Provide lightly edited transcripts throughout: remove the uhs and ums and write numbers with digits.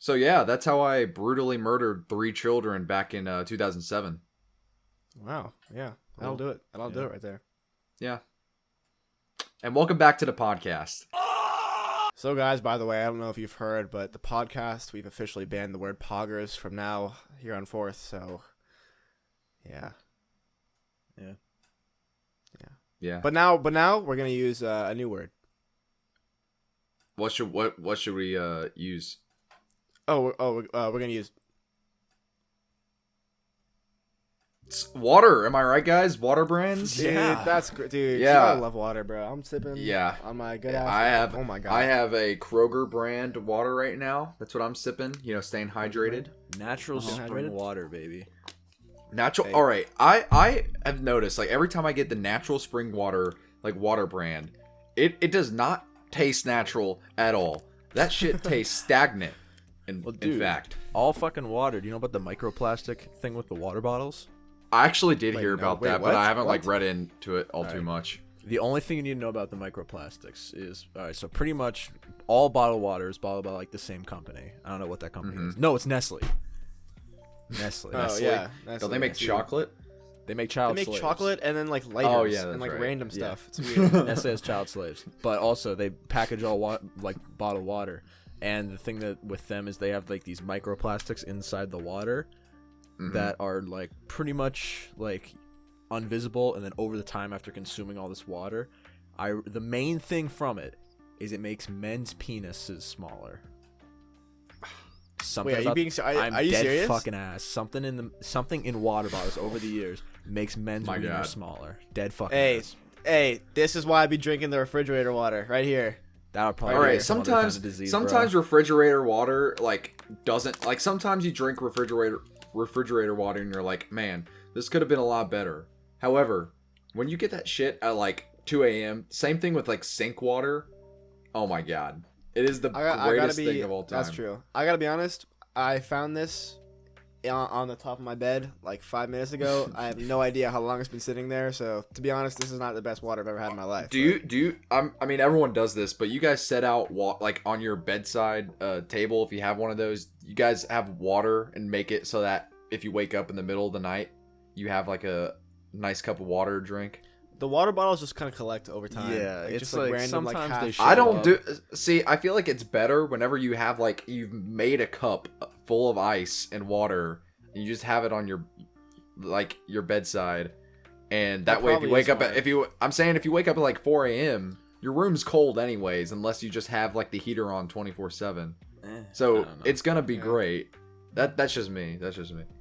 So yeah, that's how I brutally murdered 3 children back in 2007. Wow. Yeah. That'll do it. That'll do it right there. Yeah. And welcome back to the podcast. So, guys, by the way, I don't know if you've heard, but the podcast, we've officially banned the word poggers from now here on forth. So, yeah. Yeah. But now we're gonna use a new word. What should we use? We're gonna use Water. Am I right, guys? Water brands. Dude, that's great, dude. Yeah. I love water, bro. I'm sipping. On my good ass. Oh my god. I have a Kroger brand water right now. That's what I'm sipping. Staying hydrated. Natural spring water, baby. Natural. Hey. All right. I have noticed like every time I get the natural spring water like water brand, it does not taste natural at all. That shit tastes stagnant. In fact, all fucking water. Do you know about the microplastic thing with the water bottles? I actually did hear about that, but I haven't read into it all too much. The only thing you need to know about the microplastics is so pretty much all bottled water is bottled by like the same company. I don't know what that company is. No, it's Nestle. Nestle. Yeah. Nestle. Don't they make chocolate? They make child slaves. They make chocolate and then like lighters and like random stuff. It's weird. Nestle has child slaves, but also they package all like bottled water. And the thing that with them is they have like these microplastics inside the water that are like pretty much like invisible, and then over the time after consuming all this water, the main thing from it is it makes men's penises smaller. Wait, are you serious? Fucking ass. Something in water bottles over the years makes men's wieners smaller. Dead fucking ass. Hey, this is why I be drinking the refrigerator water right here. That would probably all right. Sometimes refrigerator water like doesn't like. Sometimes you drink refrigerator water and you're like, man, this could have been a lot better. However, when you get that shit at like 2 a.m., same thing with like sink water. Oh my god. It is the greatest thing of all time. That's true. I gotta be honest. I found this on the top of my bed like 5 minutes ago. I have no idea how long it's been sitting there. So to be honest, this is not the best water I've ever had in my life. Do you? I mean, everyone does this, but you guys set out like on your bedside table, if you have one of those, you guys have water and make it so that if you wake up in the middle of the night, you have like a nice cup of water to drink. The water bottles just kind of collect over time. Yeah, like, it's just like random sometimes like they half. show I don't do. See, I feel like it's better whenever you have like you've made a cup full of ice and water, and you just have it on your bedside, and that way if you wake up at, if you wake up at like 4 a.m., your room's cold anyways, unless you just have like the heater on 24/7. So it's gonna be great. That's just me.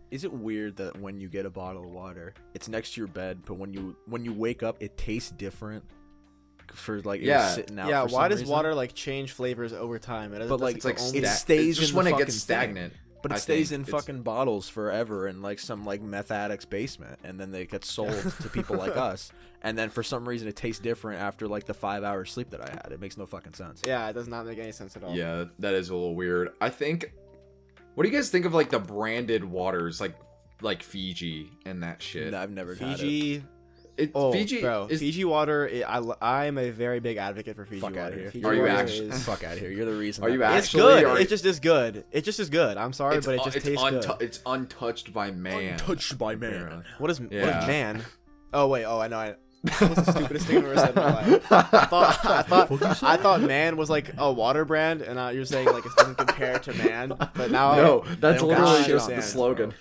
Is it weird that when you get a bottle of water, it's next to your bed, but when you wake up, it tastes different? For like sitting out. Yeah. For why some does reason? water like change flavors over time? But like it stays just in when the it gets fucking stagnant. thing. But it stays in fucking bottles forever in like some like meth addict's basement, and then they get sold to people like us. And then for some reason it tastes different after like the 5 hours sleep that I had. It makes no fucking sense. Yeah, it does not make any sense at all. Yeah, that is a little weird. I think. What do you guys think of like the branded waters, like Fiji and that shit? I've never had Fiji. Fiji, bro, is, Fiji water. I'm a very big advocate for Fiji fuck water. Out of here. Fiji Are you water actually? Fuck out of here. You're the reason. Are you It's actually? good. It just is good. It just is good. I'm sorry, but it just tastes good. It's untouched by man. Untouched by man. What is man? Oh wait. Oh, I know. That was the stupidest thing I've ever said in my life. I thought man was like a water brand, and you're saying like it doesn't compare to man. But now that's literally just the slogan.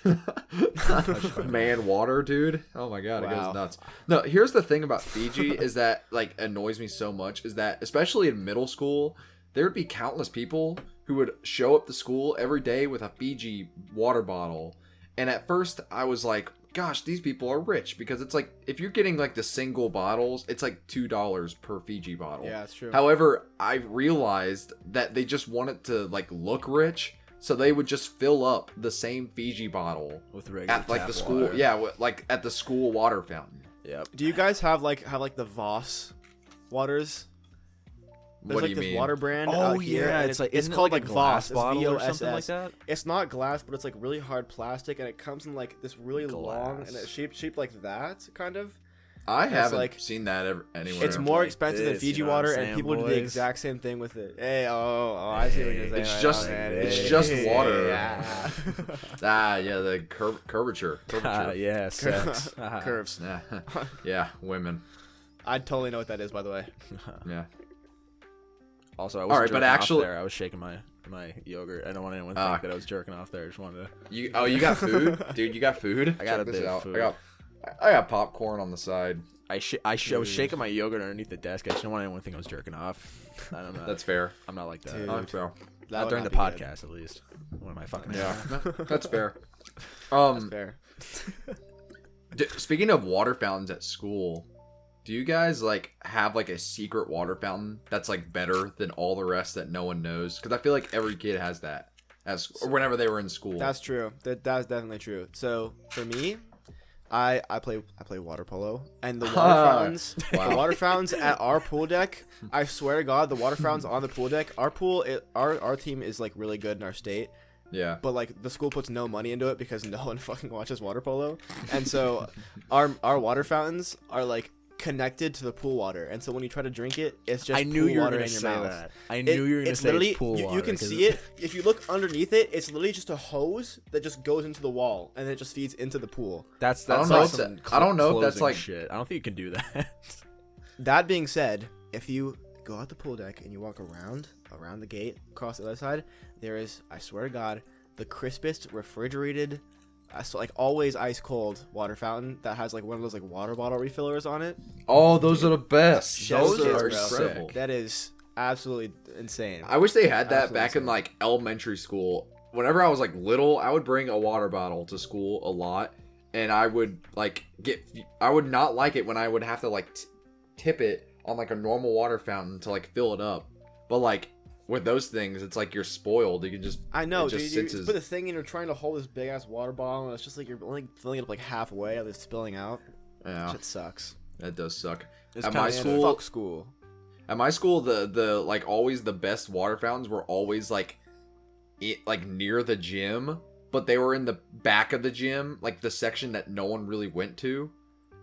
Man, water, dude. Oh my god, It goes nuts. No, here's the thing about Fiji is that like annoys me so much is that especially in middle school, there would be countless people who would show up to school every day with a Fiji water bottle, and at first I was like, gosh, these people are rich, because it's like if you're getting like the single bottles, it's like $2 per Fiji bottle. Yeah, that's true. However, I realized that they just wanted to like look rich, so they would just fill up the same Fiji bottle with regular at like tap the school. water. Yeah, like at the school water fountain. Yep. Do you guys have like the Voss waters? There's What do like you this mean? water brand Oh out here, yeah, and it's like it's isn't called it like like a glass Voss. bottle or VOSS. something like that. It's not glass, but it's like really hard plastic, and it comes in like this really long and it's shaped like that kind of. I haven't seen that anywhere. It's more expensive than Fiji water, and people do the exact same thing with it. Hey, I see what you're saying. It's just water. Yeah. The curvature. Yeah, sex. Curves. Yeah, women. I totally know what that is, by the way. Yeah. Also, I was I was shaking my yogurt. I don't want anyone to think that I was jerking off there. I just wanted to. You got food, dude. You got food. I got a bit of food. I got popcorn on the side. I was shaking my yogurt underneath the desk. I just don't want anyone to think I was jerking off. I don't know. That's fair. I'm not like that. Dude, I'm fair. Not during the podcast, at least. What am I fucking? Yeah, that's fair. That's fair. Speaking of water fountains at school, do you guys have a secret water fountain that's better than all the rest that no one knows? Because I feel like every kid has that whenever they were in school. That's true. That's definitely true. So for me, I play water polo, and the water fountains, the water fountains at our pool deck. I swear to God, the water fountains on the pool deck. Our pool, our team is really good in our state. Yeah. But the school puts no money into it because no one fucking watches water polo, and so our water fountains are connected to the pool water, and so when you try to drink it, it's just pool water in your mouth. I knew you were gonna say it's pool water. You can see it if you look underneath it. It's literally just a hose that just goes into the wall, and it just feeds into the pool. That's I don't know if that's shit. I don't think you can do that. That being said, if you go out the pool deck and you walk around the gate across the other side, there is, I swear to God, the crispest refrigerated, always ice cold water fountain that has one of those water bottle refillers on it. Oh, those are the best. Those are sick. That is absolutely insane. I wish they had that back in elementary school. Whenever I was little, I would bring a water bottle to school a lot, and I would I would not like it when I would have to tip it on a normal water fountain to fill it up. But with those things, it's you're spoiled. You can just dude. You put the thing in, you're trying to hold this big ass water bottle, and it's just you're only filling it up halfway, and it's spilling out. Yeah, shit sucks. That does suck. At my school, fuck school. At my school, the always the best water fountains were always near the gym, but they were in the back of the gym, the section that no one really went to.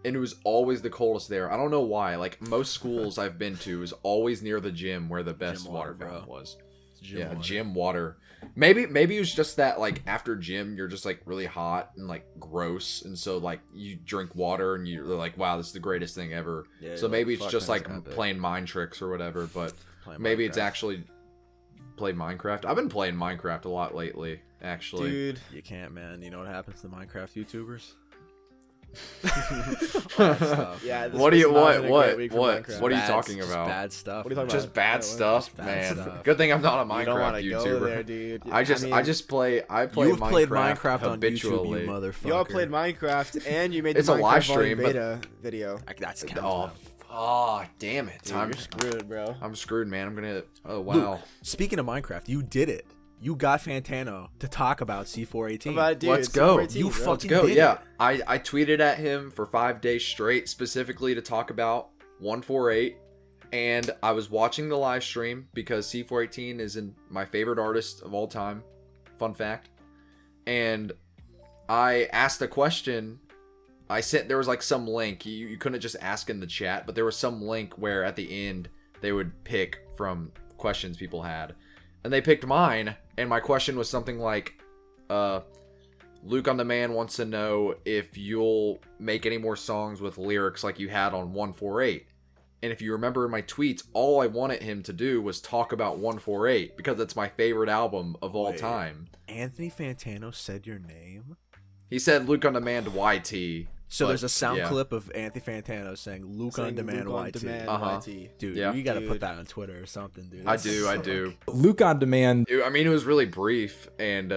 And it was always the coldest there. I don't know why. Most schools I've been to is always near the gym where the best water fountain was. Gym water. Maybe it was just that after gym you're just really hot and gross, and so you drink water and you're wow, this is the greatest thing ever. Yeah, so maybe it's just playing mind tricks or whatever. But maybe it's actually played Minecraft. I've been playing Minecraft a lot lately, actually. Dude, you can't, man. You know what happens to Minecraft YouTubers? Yeah. What are you talking about? Bad stuff. What are you talking about? Just bad stuff, man. Good thing I'm not a Minecraft YouTuber. Go there, dude. I play You've Minecraft played Minecraft habitually. On YouTube, you motherfucker. You all played Minecraft, and you made it's the a Minecraft live stream beta video. That's Oh, damn it! Dude, you're screwed, bro. I'm screwed, man. I'm gonna. Oh wow. Luke, speaking of Minecraft, you did it. You got Fantano to talk about C418. Let's go. You fucking go. did Yeah, it. I tweeted at him for 5 days straight, specifically to talk about 148, and I was watching the live stream because C418 is my favorite artist of all time. Fun fact. And I asked a question. There was some link. You couldn't just ask in the chat, but there was some link where at the end they would pick from questions people had. And they picked mine, and my question was something like, Luke on Demand wants to know if you'll make any more songs with lyrics like you had on 148. And if you remember in my tweets, all I wanted him to do was talk about 148, because it's my favorite album of all time. Anthony Fantano said your name? He said Luke on Demand YT. So there's a sound clip of Anthony Fantano saying Luke on Demand YT. YT. Dude, you gotta put that on Twitter or something, dude. I do. Luke on Demand. I mean, it was really brief, and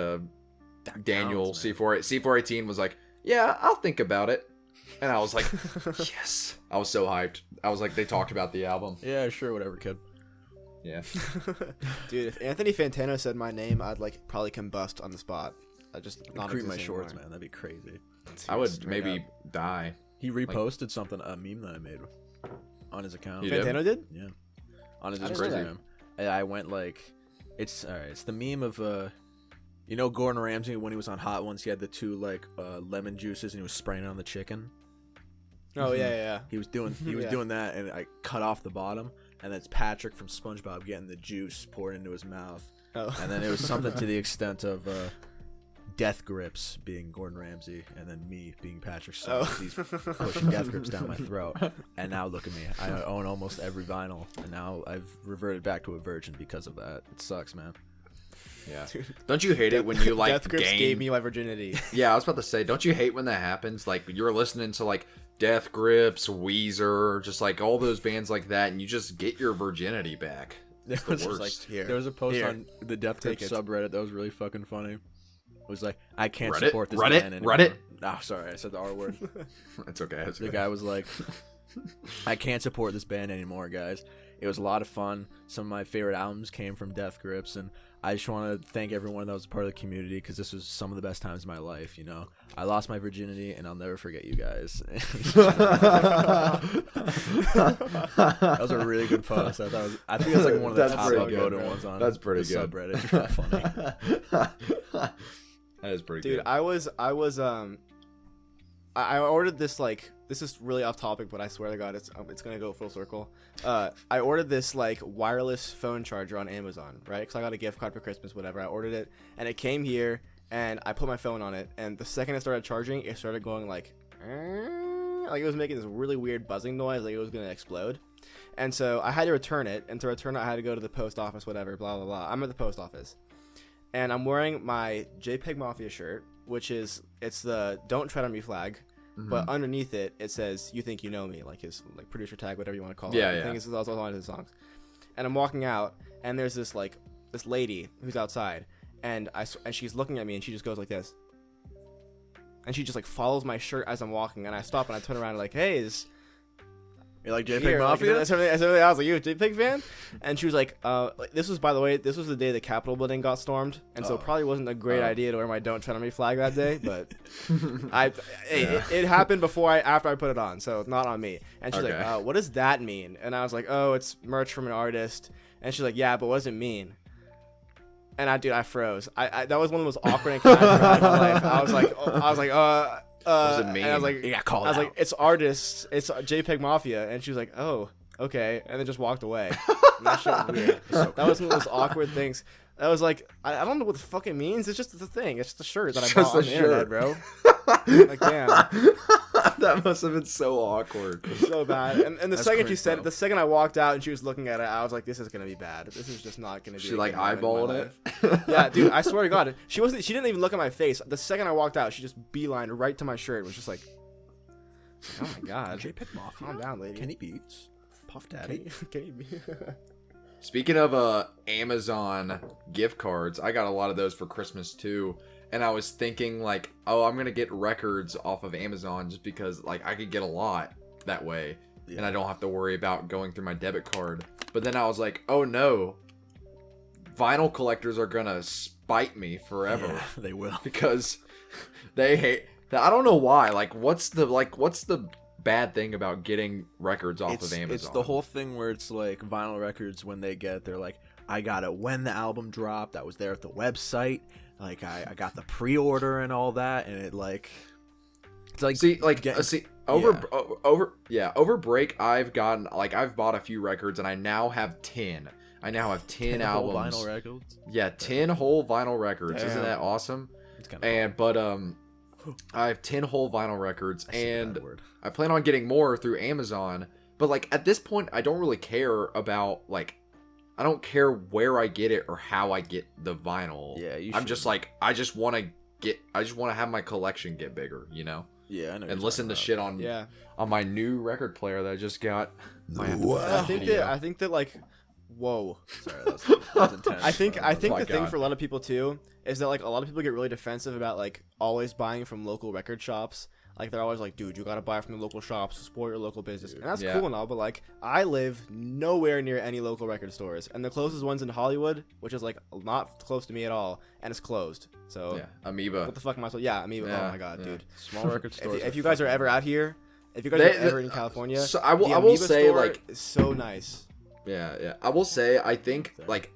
Daniel C418 was like, yeah, I'll think about it. And I was like, yes. I was so hyped. I was like, they talked about the album. Yeah, sure, whatever, kid. Yeah. Dude, if Anthony Fantano said my name, I'd probably combust on the spot. I just not creep my shorts, man. That'd be crazy. I would maybe die. He reposted something, a meme that I made on his account. Fantano did? Yeah. On his Instagram. I went it's alright. It's the meme of Gordon Ramsay when he was on Hot Ones. He had the two lemon juices and he was spraying it on the chicken. Oh yeah. He was doing doing that, and I cut off the bottom, and that's Patrick from SpongeBob getting the juice poured into his mouth. Oh. And then it was something to the extent of death grips being Gordon Ramsay, and then me being Patrick Stewart. He's pushing death grips down my throat. And now look at me. I own almost every vinyl, and now I've reverted back to a virgin because of that. It sucks, man. Yeah. Don't you hate it when you like Death Grips gave me my virginity. Yeah, I was about to say, don't you hate when that happens? Like you're listening to like Death Grips, Weezer, just like all those bands like that, and you just get your virginity back. It's the worst. There was a post on the Death Grips subreddit that was really fucking funny. It was like, I can't support this band anymore. Reddit? Oh, sorry, I said the R word. It's okay. The guy was like, I can't support this band anymore, guys. It was a lot of fun. Some of my favorite albums came from Death Grips, and I just want to thank everyone that was a part of the community, because this was some of the best times of my life, you know? I lost my virginity, and I'll never forget you guys. That was a really good post. I think that's like one of the top upvoted ones on that's pretty the good. subreddit. It's really funny. That is pretty good. Dude, I ordered this, like, this is really off topic, but I swear to God, it's gonna go full circle. I ordered this like wireless phone charger on Amazon, right? Because I got a gift card for Christmas, whatever. I ordered it, and it came here, and I put my phone on it, and the second it started charging, it started going like it was making this really weird buzzing noise, like it was gonna explode. And so I had to return it, and to return it, I had to go to the post office, whatever, blah blah blah. I'm at the post office, and I'm wearing my JPEG Mafia shirt, which is it's the "Don't Tread on Me" flag. Mm-hmm. But underneath it, it says "You Think You Know Me," like his like producer tag, whatever you want to call it. Yeah, I think it's also on his songs. And I'm walking out, and there's this lady who's outside, and she's looking at me, and she just goes like this, and she just like follows my shirt as I'm walking, and I stop and I turn around and like, hey, you like JPEG Mafia? Like, I was like, you a JPEG fan? And she was like, this was the day the Capitol building got stormed, and so it probably wasn't a great idea to wear my "Don't Tread on Me" flag that day, but it happened after I put it on, so it's not on me. And she's like, what does that mean? And I was like, oh, it's merch from an artist. And she's like, yeah, but what does it mean? And I froze. That was one of the most awkward encounters I've had in my life. I was like, what does it mean? And I was like, you got called out. Like, it's artists, it's JPEG Mafia, and she was like, oh, okay, and then just walked away. And that shit was weird. That was one of those awkward things. That was like, I don't know what the fuck it means. It's just the thing. It's just the shirt that I bought on the internet, bro. Like, damn. That must have been so awkward. So bad. And the second she said, the second I walked out and she was looking at it, I was like, this is gonna be bad. This is just not gonna be. She like eyeballed it. Yeah, dude. I swear to God, she didn't even look at my face. The second I walked out, she just beelined right to my shirt. It was just like, oh my God. JPEG Mafia. Calm down, lady. Kenny Beats. Puff Daddy. Kenny Beats. Speaking of Amazon gift cards, I got a lot of those for Christmas too. And I was thinking like, oh, I'm going to get records off of Amazon just because like I could get a lot that way. Yeah. And I don't have to worry about going through my debit card. But then I was like, oh no, vinyl collectors are going to spite me forever. Yeah, they will. Because they hate, I don't know why. Like what's the bad thing about getting records off of Amazon? It's the whole thing where it's like vinyl records, when they get, they're like, I got it when the album dropped. I was there at the website. Like I got the pre-order and all that, and it's like over break I've bought a few records, and I now have 10. I now have 10 albums. Whole vinyl records. Yeah, 10 whole vinyl records. Damn. Isn't that awesome? It's kind of I have 10 whole vinyl records, and I plan on getting more through Amazon. But like at this point, I don't really care about like. I don't care where I get it or how I get the vinyl. Yeah, I'm just like, I just want to have my collection get bigger, you know? Yeah, I know. And listen to shit on my new record player that I just got. I think that like, whoa. Sorry, that was intense. I think the thing for a lot of people too is that like a lot of people get really defensive about like always buying from local record shops. Like, they're always like, dude, you gotta buy from the local shops, support your local business. And that's cool and all, but, like, I live nowhere near any local record stores. And the closest one's in Hollywood, which is, like, not close to me at all, and it's closed. So, Amoeba. What the fuck am I supposed to... Yeah, Amoeba. Yeah, oh, my God, dude. Small record stores. If you guys are ever out here, if you guys are ever in California, so I will say, like... is so nice. Yeah. I will say, I think, like,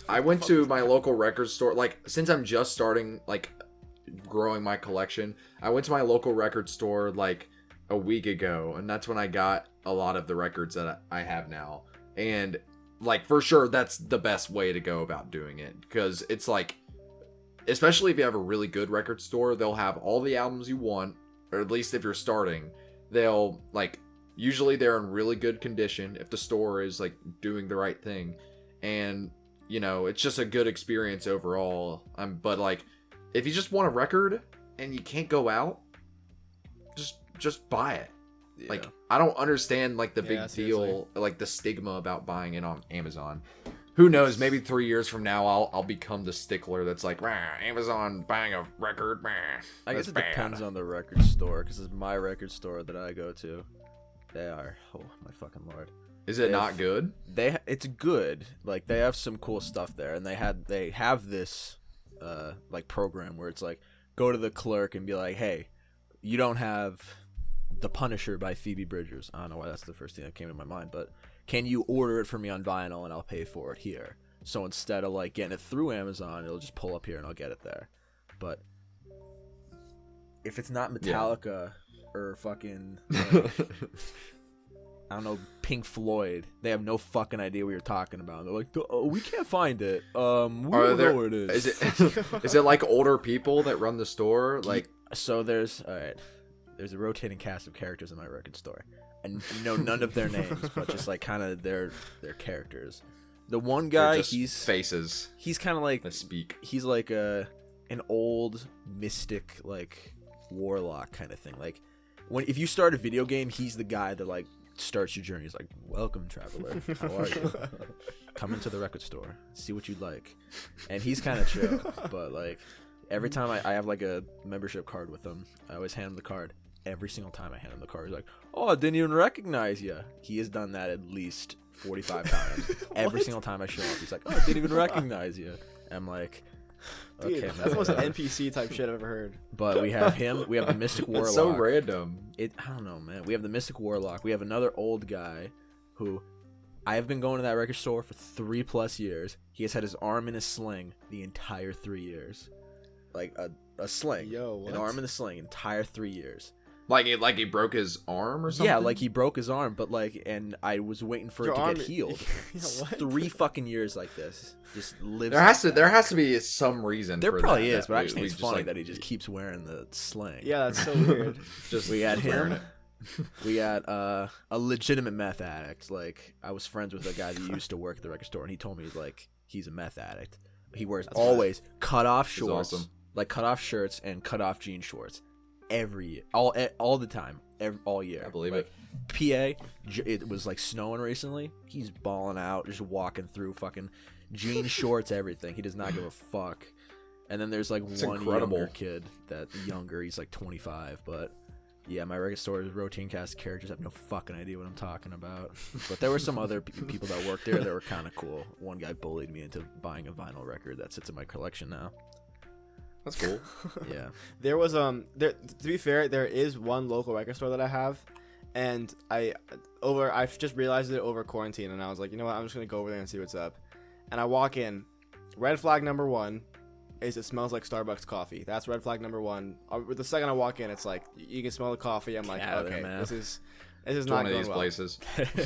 I went to my local record store, like, since I'm just starting, like... growing my collection, I went to my local record store like a week ago, and that's when I got a lot of the records that I have now. And like for sure, that's the best way to go about doing it, because it's like, especially if you have a really good record store, they'll have all the albums you want, or at least if you're starting, they'll like, usually they're in really good condition if the store is like doing the right thing, and you know, it's just a good experience overall. But like, if you just want a record and you can't go out, just buy it. Yeah. Like, I don't understand like the big deal, like the stigma about buying it on Amazon. Who knows? Maybe 3 years from now, I'll become the stickler that's like, Amazon buying a record. I guess it depends on the record store, because it's my record store that I go to. They are, oh my fucking lord. Is it not good? It's good. Like, they have some cool stuff there, and they have this like program where it's like, go to the clerk and be like, hey, you don't have The Punisher by Phoebe Bridgers. I don't know why that's the first thing that came to my mind, but can you order it for me on vinyl and I'll pay for it here? So instead of like getting it through Amazon, it'll just pull up here and I'll get it there. But if it's not Metallica or fucking I don't know, Pink Floyd, they have no fucking idea what you're talking about. They're like, oh, we can't find it. We don't know where it is. Is it like older people that run the store? Like, so there's a rotating cast of characters in my record store. And know none of their names, but just like kind of their characters. The one guy, he's faces. He's kind of like that speak. He's like an old mystic, like warlock kind of thing. Like if you start a video game, he's the guy that like starts your journey. He's like, welcome traveler, how are you? Come into the record store, see what you'd like. And he's kind of chill, but like every time I have like a membership card with him, I always hand him the card. Every single time I hand him the card, he's like, oh, I didn't even recognize you. He has done that at least 45 times. Every single time I show up, he's like, oh, I didn't even recognize you. I'm like, okay, dude, that's the most NPC type shit I've ever heard. But we have him. We have the Mystic Warlock. It's so random. I don't know, man. We have the Mystic Warlock. We have another old guy who I have been going to that record store for 3+ years. He has had his arm in a sling the entire 3 years. Like a sling. An arm in a sling, entire 3 years. Like he broke his arm or something? Yeah, like he broke his arm, but like, and I was waiting for it to get healed. 3 fucking years like this. Just lives. There has to be some reason. There for probably that, is, but I just think it's funny that he just keeps wearing the sling. Yeah, that's so weird. We had him. We had a legitimate meth addict. Like, I was friends with a guy that used to work at the record store, and he told me like he's a meth addict. He wears always cut off shorts, like cut off shirts and cut off jean shorts. Every year, all the time, all year. I believe like, it. PA, it was like snowing recently. He's balling out, just walking through fucking jean shorts, everything. He does not give a fuck. And then there's like younger kid that younger. He's like 25, but yeah, my record store is rotating cast of characters. I have no fucking idea what I'm talking about. But there were some other people that worked there that were kind of cool. One guy bullied me into buying a vinyl record that sits in my collection now. That's cool. Yeah. There was to be fair, there is one local record store that I have, and I've just realized it over quarantine, and I was like, you know what, I'm just gonna go over there and see what's up. And I walk in, red flag number 1 is it smells like Starbucks coffee. That's red flag number 1. The second I walk in, it's like you can smell the coffee. I'm like, okay, this is not going well. Places.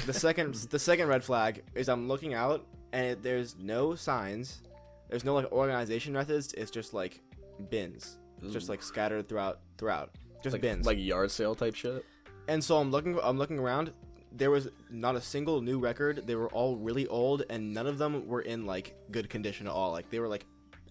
The second red flag is I'm looking out and there's no signs, there's no like organization methods. It's just like bins. It's just like scattered throughout. Just like, bins. Like yard sale type shit. And so I'm looking around. There was not a single new record. They were all really old, and none of them were in like good condition at all. Like they were like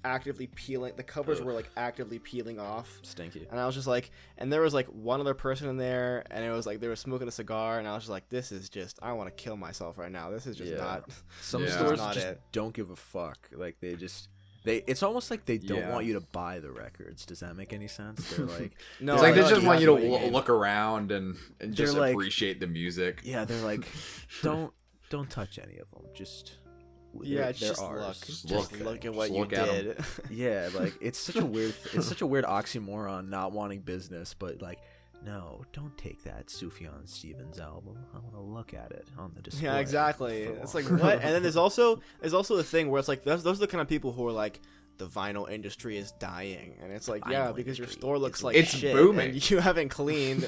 actively peeling. The covers were like actively peeling off. Stinky. And I was just like, and there was like one other person in there, and it was like they were smoking a cigar, and I was just like, this is just, I want to kill myself right now. This is just not. Some stores just don't give a fuck. Like it's almost like they don't want you to buy the records. Does that make any sense? They're like, no, it's like they just want you to look around and just like, appreciate the music. Yeah, they're like, don't touch any of them. Just it's just look at what you did. Yeah, like it's such a weird oxymoron, not wanting business, but like, no, don't take that Sufjan Stevens album. I want to look at it on the display. Yeah, exactly. It's like, what? And then there's also the thing where it's like those are the kind of people who are like, the vinyl industry is dying, and it's like, Vinyl because your industry, store looks like it's shit, booming. and you haven't cleaned.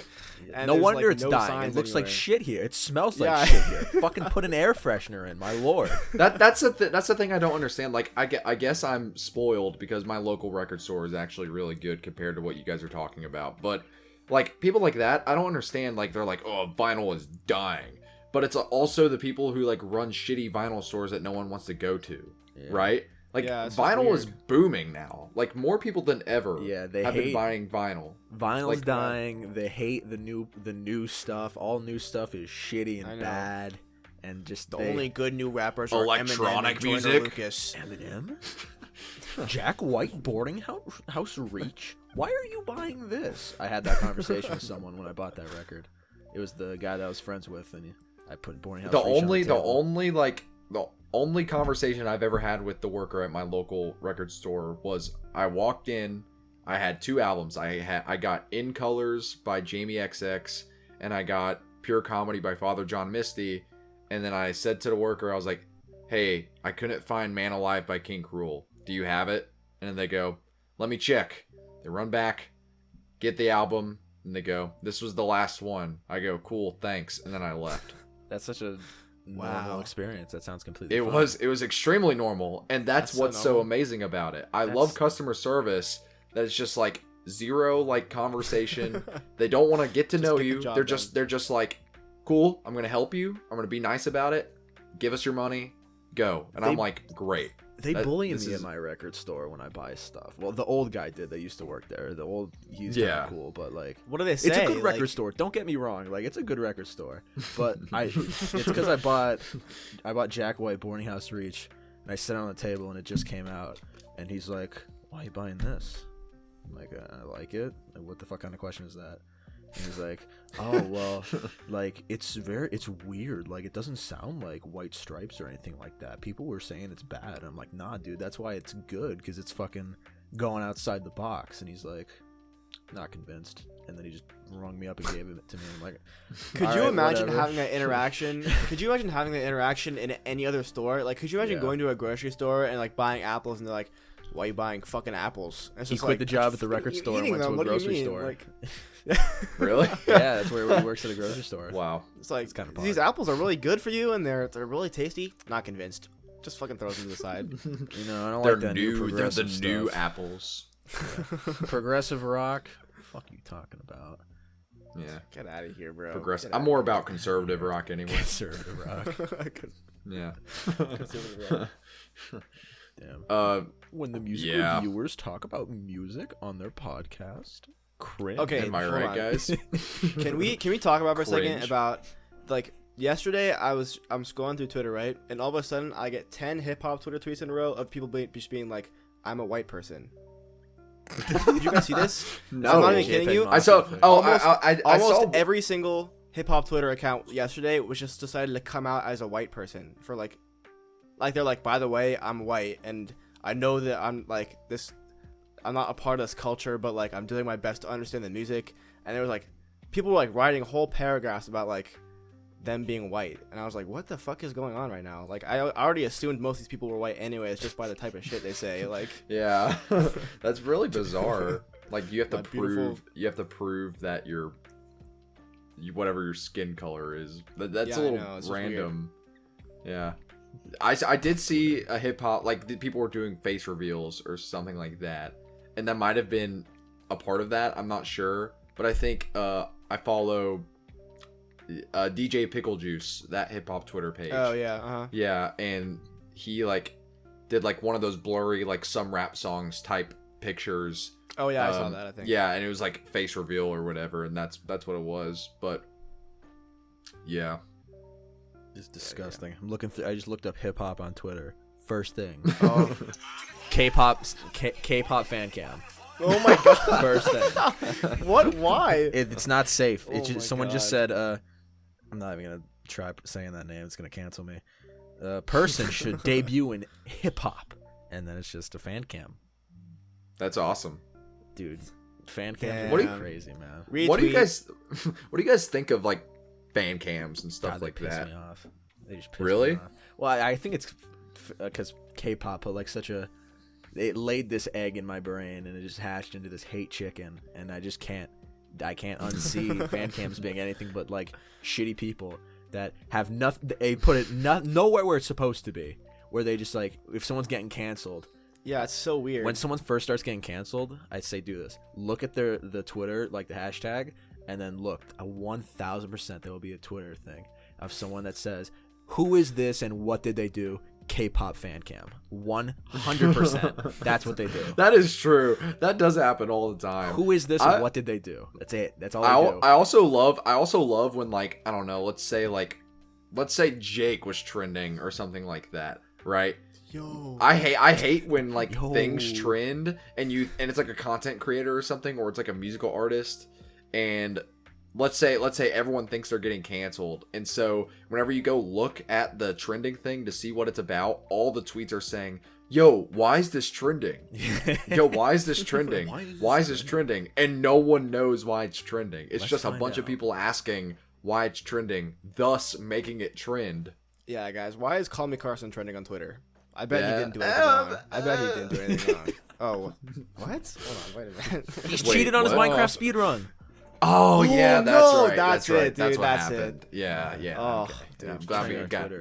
And No there's, wonder like, it's no dying. signs It looks like anywhere. shit here. It smells like Yeah. shit here. Fucking put an air freshener in, my lord. That's the thing I don't understand. Like, I guess I'm spoiled because my local record store is actually really good compared to what you guys are talking about. But like people like that, I don't understand. Like they're like, oh, vinyl is dying, but it's also the people who like run shitty vinyl stores that no one wants to go to, right? Like it's just vinyl is weird. booming now. Like more people than ever They have hate been buying vinyl. Vinyl's Like, dying. They hate the new stuff. All new stuff is shitty and bad. And just The only good new rappers are Electronic Eminem and Joyner music? Lucas. Eminem, Jack White, boarding house reach. Why are you buying this? I had that conversation with someone when I bought that record. It was the guy that I was friends with, and I put boarding house. The reach on the only conversation I've ever had with the worker at my local record store was I walked in, I had 2 albums. I got In Colors by Jamie XX, and I got Pure Comedy by Father John Misty, and then I said to the worker, I was like, hey, I couldn't find Man Alive by King Cruel. Do you have it? And then they go, let me check. They run back, get the album, and they go, this was the last one. I go, cool, thanks, and then I left. That's such a normal experience. That sounds completely. It was extremely normal, and that's what's so normal. amazing about it. I love customer service that it's just like zero like conversation. They don't want to get to know get the you. job They're just like, cool, I'm gonna help you. I'm gonna be nice about it. Give us your money. Go. And I'm like, great. They bully me at my record store when I buy stuff. Well, the old guy did. They used to work there. He's kind of cool, but like, What do they say? it's a good record Like, store. Don't get me wrong. Like, it's a good record store. But it's because I bought Jack White Boarding House Reach, and I set it on the table, and it just came out. And he's like, "Why are you buying this?" I'm like, "I like it." Like, what the fuck kind of question is that? And he's like, oh, well, like, it's weird. Like, it doesn't sound like White Stripes or anything like that. People were saying it's bad. I'm like, nah, dude, that's why it's good, because it's fucking going outside the box. And he's like, not convinced. And then he just rung me up and gave it to me. I'm like, could you imagine having that interaction? Could you imagine having that interaction in any other store? Like, could you imagine going to a grocery store and, like, buying apples, and they're like, why are you buying fucking apples? And it's he just quit like, the job at the record store and went to a grocery store. Like, Really? Yeah, that's where he works at a grocery store. Wow. it's like, It's kind of these apples are really good for you, and they're really tasty. Not convinced. Just fucking throws them to the side. You know, I don't They're like that new new. They're the progressive new stuff. apples. Progressive rock. Fuck you talking about? Yeah. Get out of here, bro. Progressive. Get I'm outta more here. about conservative rock anyway. Conservative rock. Yeah. Conservative rock. Damn. When the music yeah. reviewers talk about music on their podcast, cringe. Okay, Am I hold right, on. guys? Can we talk about for a second Cringe. about, like, yesterday I'm scrolling through Twitter, right, and all of a sudden I get 10 hip hop Twitter tweets in a row of people just being like, I'm a white person. Did you guys see this? No. I'm not even kidding you. I saw. Oh, I Almost saw. every single hip hop Twitter account yesterday was just decided to come out as a white person for like they're like, by the way, I'm white, and I know that I'm like this. I'm not a part of this culture, but like I'm doing my best to understand the music. And there was like people were like writing whole paragraphs about like them being white, and I was like, what the fuck is going on right now? Like I already assumed most of these people were white anyways, just by the type of shit they say. Like, Yeah, that's really bizarre. Like you have to That beautiful- prove that whatever your skin color is. That's Yeah, a I little know, it's just random. Yeah, I did see a hip hop, like people were doing face reveals or something like that, and that might have been a part of that. I'm not sure, but I think I follow DJ Pickle Juice, that hip hop Twitter page. oh yeah, Yeah, and he like did like one of those blurry like some rap songs type pictures. oh yeah, I saw that. I think. Yeah, and it was like face reveal or whatever, and that's what it was. But yeah, It's disgusting. I'm looking through. I just looked up hip hop on Twitter. First thing. Oh. K-pop fan cam. Oh my god. First thing. What? Why? It's not safe. Oh my Someone just God. said. I'm not even gonna try saying that name. It's gonna cancel me. Person should debut in hip hop, and then it's just a fan cam. that's awesome. Dude, fan cams Damn. are What do you- crazy, man. Retweet. What do you guys think of like fan cams and stuff God, they like piss that? me off. They just piss Really? me off. Well, I think it's because K-pop put like such a it laid this egg in my brain, and it just hatched into this hate chicken, and I can't unsee fan cams being anything but like shitty people that have nothing. They put it nowhere where it's supposed to be. Where they just like, if someone's getting canceled. Yeah, it's so weird. When someone first starts getting canceled, I'd say do this. Look at the Twitter, like the hashtag, and then look. 1,000% there will be a Twitter thing of someone that says, "Who is this and what did they do?" K-pop fan cam. 100%. That's what they do. That is true. That does happen all the time. Who is this and what did they do? That's it. That's all they do. I also love when, like, I don't know, let's say Jake was trending or something like that, right? Yo. I hate when like things trend and it's like a content creator or something, or it's like a musical artist, and let's say everyone thinks they're getting canceled, and so whenever you go look at the trending thing to see what it's about, all the tweets are saying, "Yo, why is this trending? Yo, why is this trending? Why is this trending?" And no one knows why it's trending. It's just a bunch of people asking why it's trending, thus making it trend. Yeah, guys, why is Call Me Carson trending on Twitter? I bet he didn't do anything wrong. I bet he didn't do anything wrong. Oh, what? Hold on, wait a minute. He's cheated on his Minecraft speedrun. Oh yeah, that's right. That's right. it, dude. That's what that's happened. it. Yeah. Oh, okay. dude.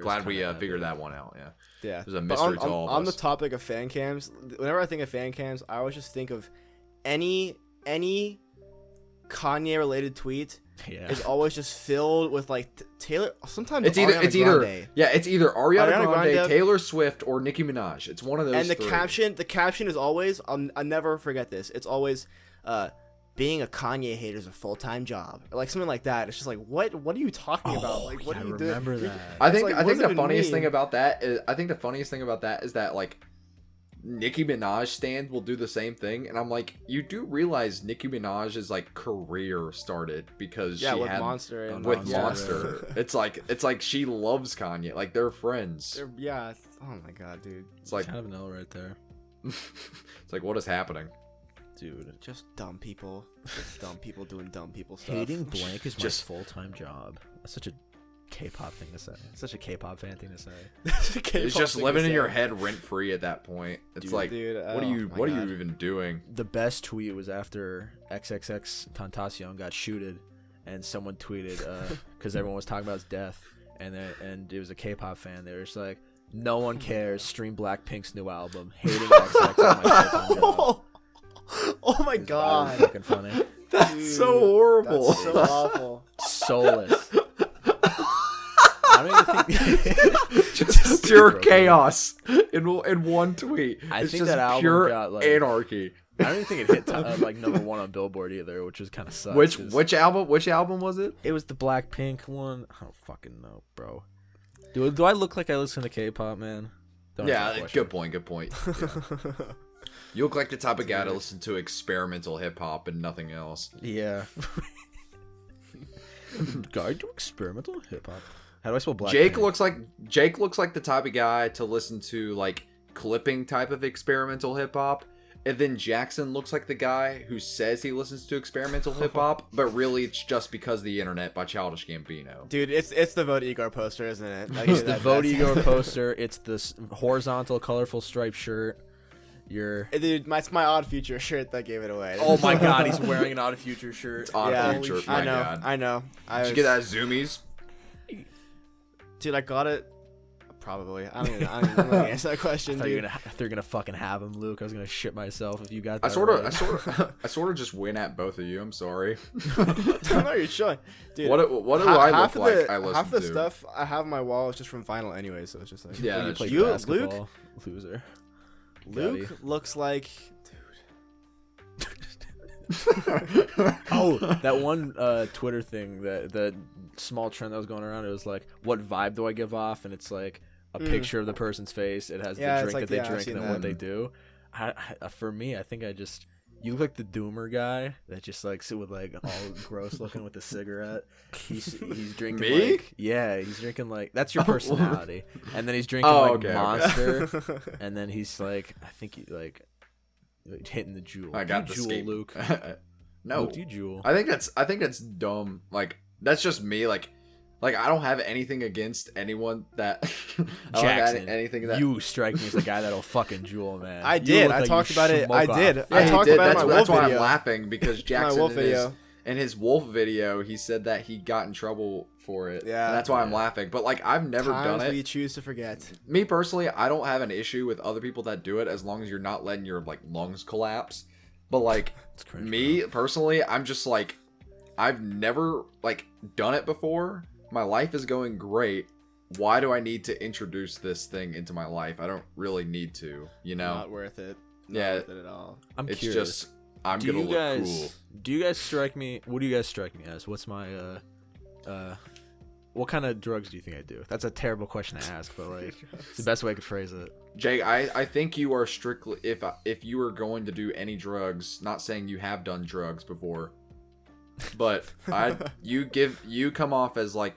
Glad we figured that one out. Yeah. Yeah. There's a mystery to all of us. On the topic of fan cams, whenever I think of fan cams, I always just think of any Kanye related tweet is always just filled with like Taylor. Sometimes it's either Grande. It's either Ariana Grande, Taylor Swift, or Nicki Minaj. It's one of those. And the three. caption is always. I'll never forget this. It's always, being a Kanye hater is a full-time job, or like something like that. It's just like, what are you talking about? Like, what are you doing? Remember that? I think the funniest thing about that is that like Nicki Minaj stands will do the same thing, and I'm like, you do realize Nicki Minaj's like career started because she with had Monster Monster. It's like she loves Kanye, like they're friends. Oh my god, dude. It's like kind of an L right there. It's like, what is happening, dude? Just dumb people. Just dumb people doing dumb people stuff. Hating blank is just full-time job. That's such a K-pop thing to say. It's such a K-pop fan thing to say. It's just living in your head rent free at that point. It's what are you even doing? The best tweet was after XXX Tentacion got shooted, and someone tweeted because everyone was talking about his death, and it was a K-pop fan. They were just like, "No one cares. Stream Blackpink's new album. Hating XX on my full-time job." Oh my god, fucking funny. That's so horrible. That's so awful. Soulless. I don't even think just pure chaos in one tweet. I it's think just that album pure got like anarchy. I don't even think it hit like #1 on Billboard either, which was kind of sucks. Which album was it? It was the Blackpink one. I don't fucking know, bro. Do I look like I listen to K-pop, man? Good point. Yeah. You look like the type of guy to listen to experimental hip hop and nothing else. Yeah. Guy do experimental hip hop. How do I spell Blackpink? Jake looks like the type of guy to listen to like clipping type of experimental hip hop, and then Jackson looks like the guy who says he listens to experimental hip hop, but really it's just because of the internet by Childish Gambino. Dude, it's the Vote Igor poster, isn't it? Like, it's the Vote Igor poster. It's the horizontal colorful striped shirt. Dude, it's my Odd Future shirt that gave it away. Oh my god, he's wearing an Odd Future shirt. It's Odd Future. My God. I know. Did you get that at Zoomies? Dude, I got it. Probably. I don't even answer that question, dude. I thought you were gonna fucking have him, Luke. I was gonna shit myself if you got that. I sort of just win at both of you. I'm sorry. No, you're showing. Dude, what do I look like? I listen half the to stuff I have on my wall is just from vinyl anyway, so it's just like you play Luke, basketball, loser. Luke looks like, oh, that one Twitter thing, that small trend that was going around. It was like, what vibe do I give off? And it's like a picture of the person's face. It has the drink that they drink and then what they do. For me, I think you look like the doomer guy that just like sit with like all gross looking with a cigarette. He's drinking me? He's drinking like, that's your personality. And then he's drinking Monster. Okay. And then he's like, I think he like hitting the jewel. I got the jewel, Luke. No, Luke, do you jewel? I think that's dumb. Like, that's just me. Like, Like, I don't have anything against anyone that... Jackson, anything that... you strike me as the guy that'll fucking jewel, man. I did. I talked about it. I did. I talked about it in my wolf video. That's why I'm laughing, because Jackson in his wolf video, he said that he got in trouble for it. Yeah. And that's why I'm laughing. But, like, I've never done it. You choose to forget. Me, personally, I don't have an issue with other people that do it as long as you're not letting your, like, lungs collapse. But, like, me, personally, I'm just, like, I've never, like, done it before. My life is going great. Why do I need to introduce this thing into my life? I don't really need to, you know? Not worth it. Not worth it at all. I'm it's curious. Just, I'm going to look cool. Do you guys strike me? What do you guys strike me as? What's my, what kind of drugs do you think I do? That's a terrible question to ask, but, like, it's the best way I could phrase it. Jake, I think you are strictly, if you were you come off as like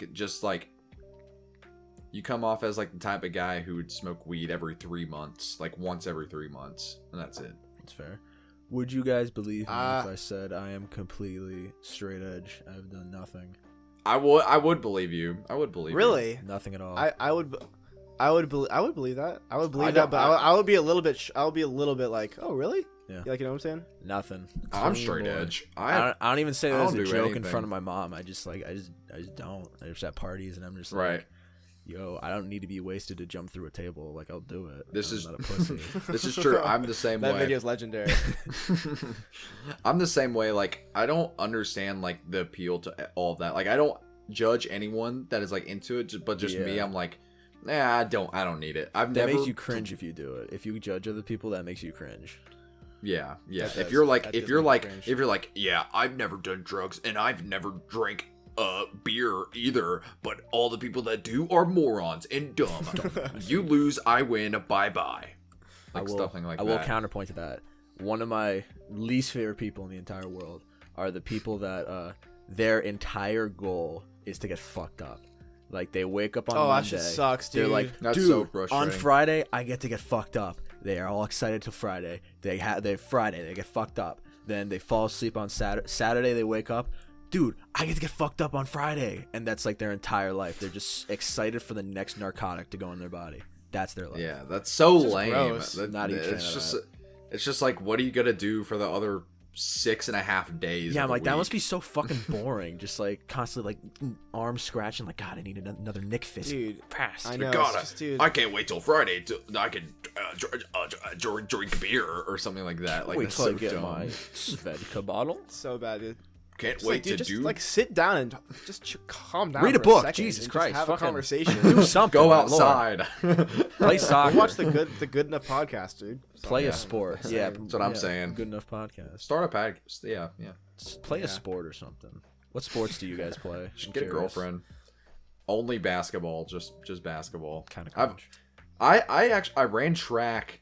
the type of guy who would smoke weed every 3 months, like once every 3 months, and that's it. That's fair. Would you guys believe me if I said I am completely straight edge? I've done nothing. I would believe you. I would believe really you. Nothing at all. I would believe that. I would believe that, but I would be a little bit. I would be a little bit like, oh really? Yeah. Like, you know what I'm saying? Nothing. I'm straight edge. I don't even say that as a joke in front of my mom. I just don't. I just at parties and I'm just like, yo, I don't need to be wasted to jump through a table. Like, I'll do it. This is not a pussy. This is true. I'm the same way. That video's legendary. I'm the same way. Like, I don't understand like the appeal to all of that. Like, I don't judge anyone that is like into it, but just me. I'm like, nah, I don't need it. That makes you cringe if you do it. If you judge other people, that makes you cringe. Yeah. If you're like, yeah, I've never done drugs and I've never drank beer either, but all the people that do are morons and dumb. You lose, I win, bye-bye. Like, something like that. I will counterpoint to that. One of my least favorite people in the entire world are the people that their entire goal is to get fucked up. Like, they wake up on Monday. That shit sucks, dude. They're like, that's dude, so frustrating. On Friday, I get to get fucked up. They are all excited till Friday. They Friday, they get fucked up. Then they fall asleep on Saturday, they wake up. Dude, I get to get fucked up on Friday. And that's like their entire life. They're just excited for the next narcotic to go in their body. That's their life. Yeah, that's so lame. Not even it's just like, what are you gonna do for the other 6.5 days? Yeah, I'm like, that must be so fucking boring. Just like constantly like arms scratching, like, God, I need another Nick fist. Dude, fast. I know. God, I can't wait till Friday till I can drink beer or something like that. Like, wait that's till so I get dumb. my vodka bottle. So bad, dude. Can't Just wait like, dude, to just do. Like, sit down and just calm down. Read a for book. second Jesus and Christ. Just have a conversation. Do something. Go outside. Play soccer. Watch the good enough podcast, dude. Play a sport. Yeah, that's what I'm saying. Good enough podcast. Start a podcast. Yeah. Play a sport or something. What sports do you guys play? Get a girlfriend. Only basketball. Just basketball. Kind of. I ran track.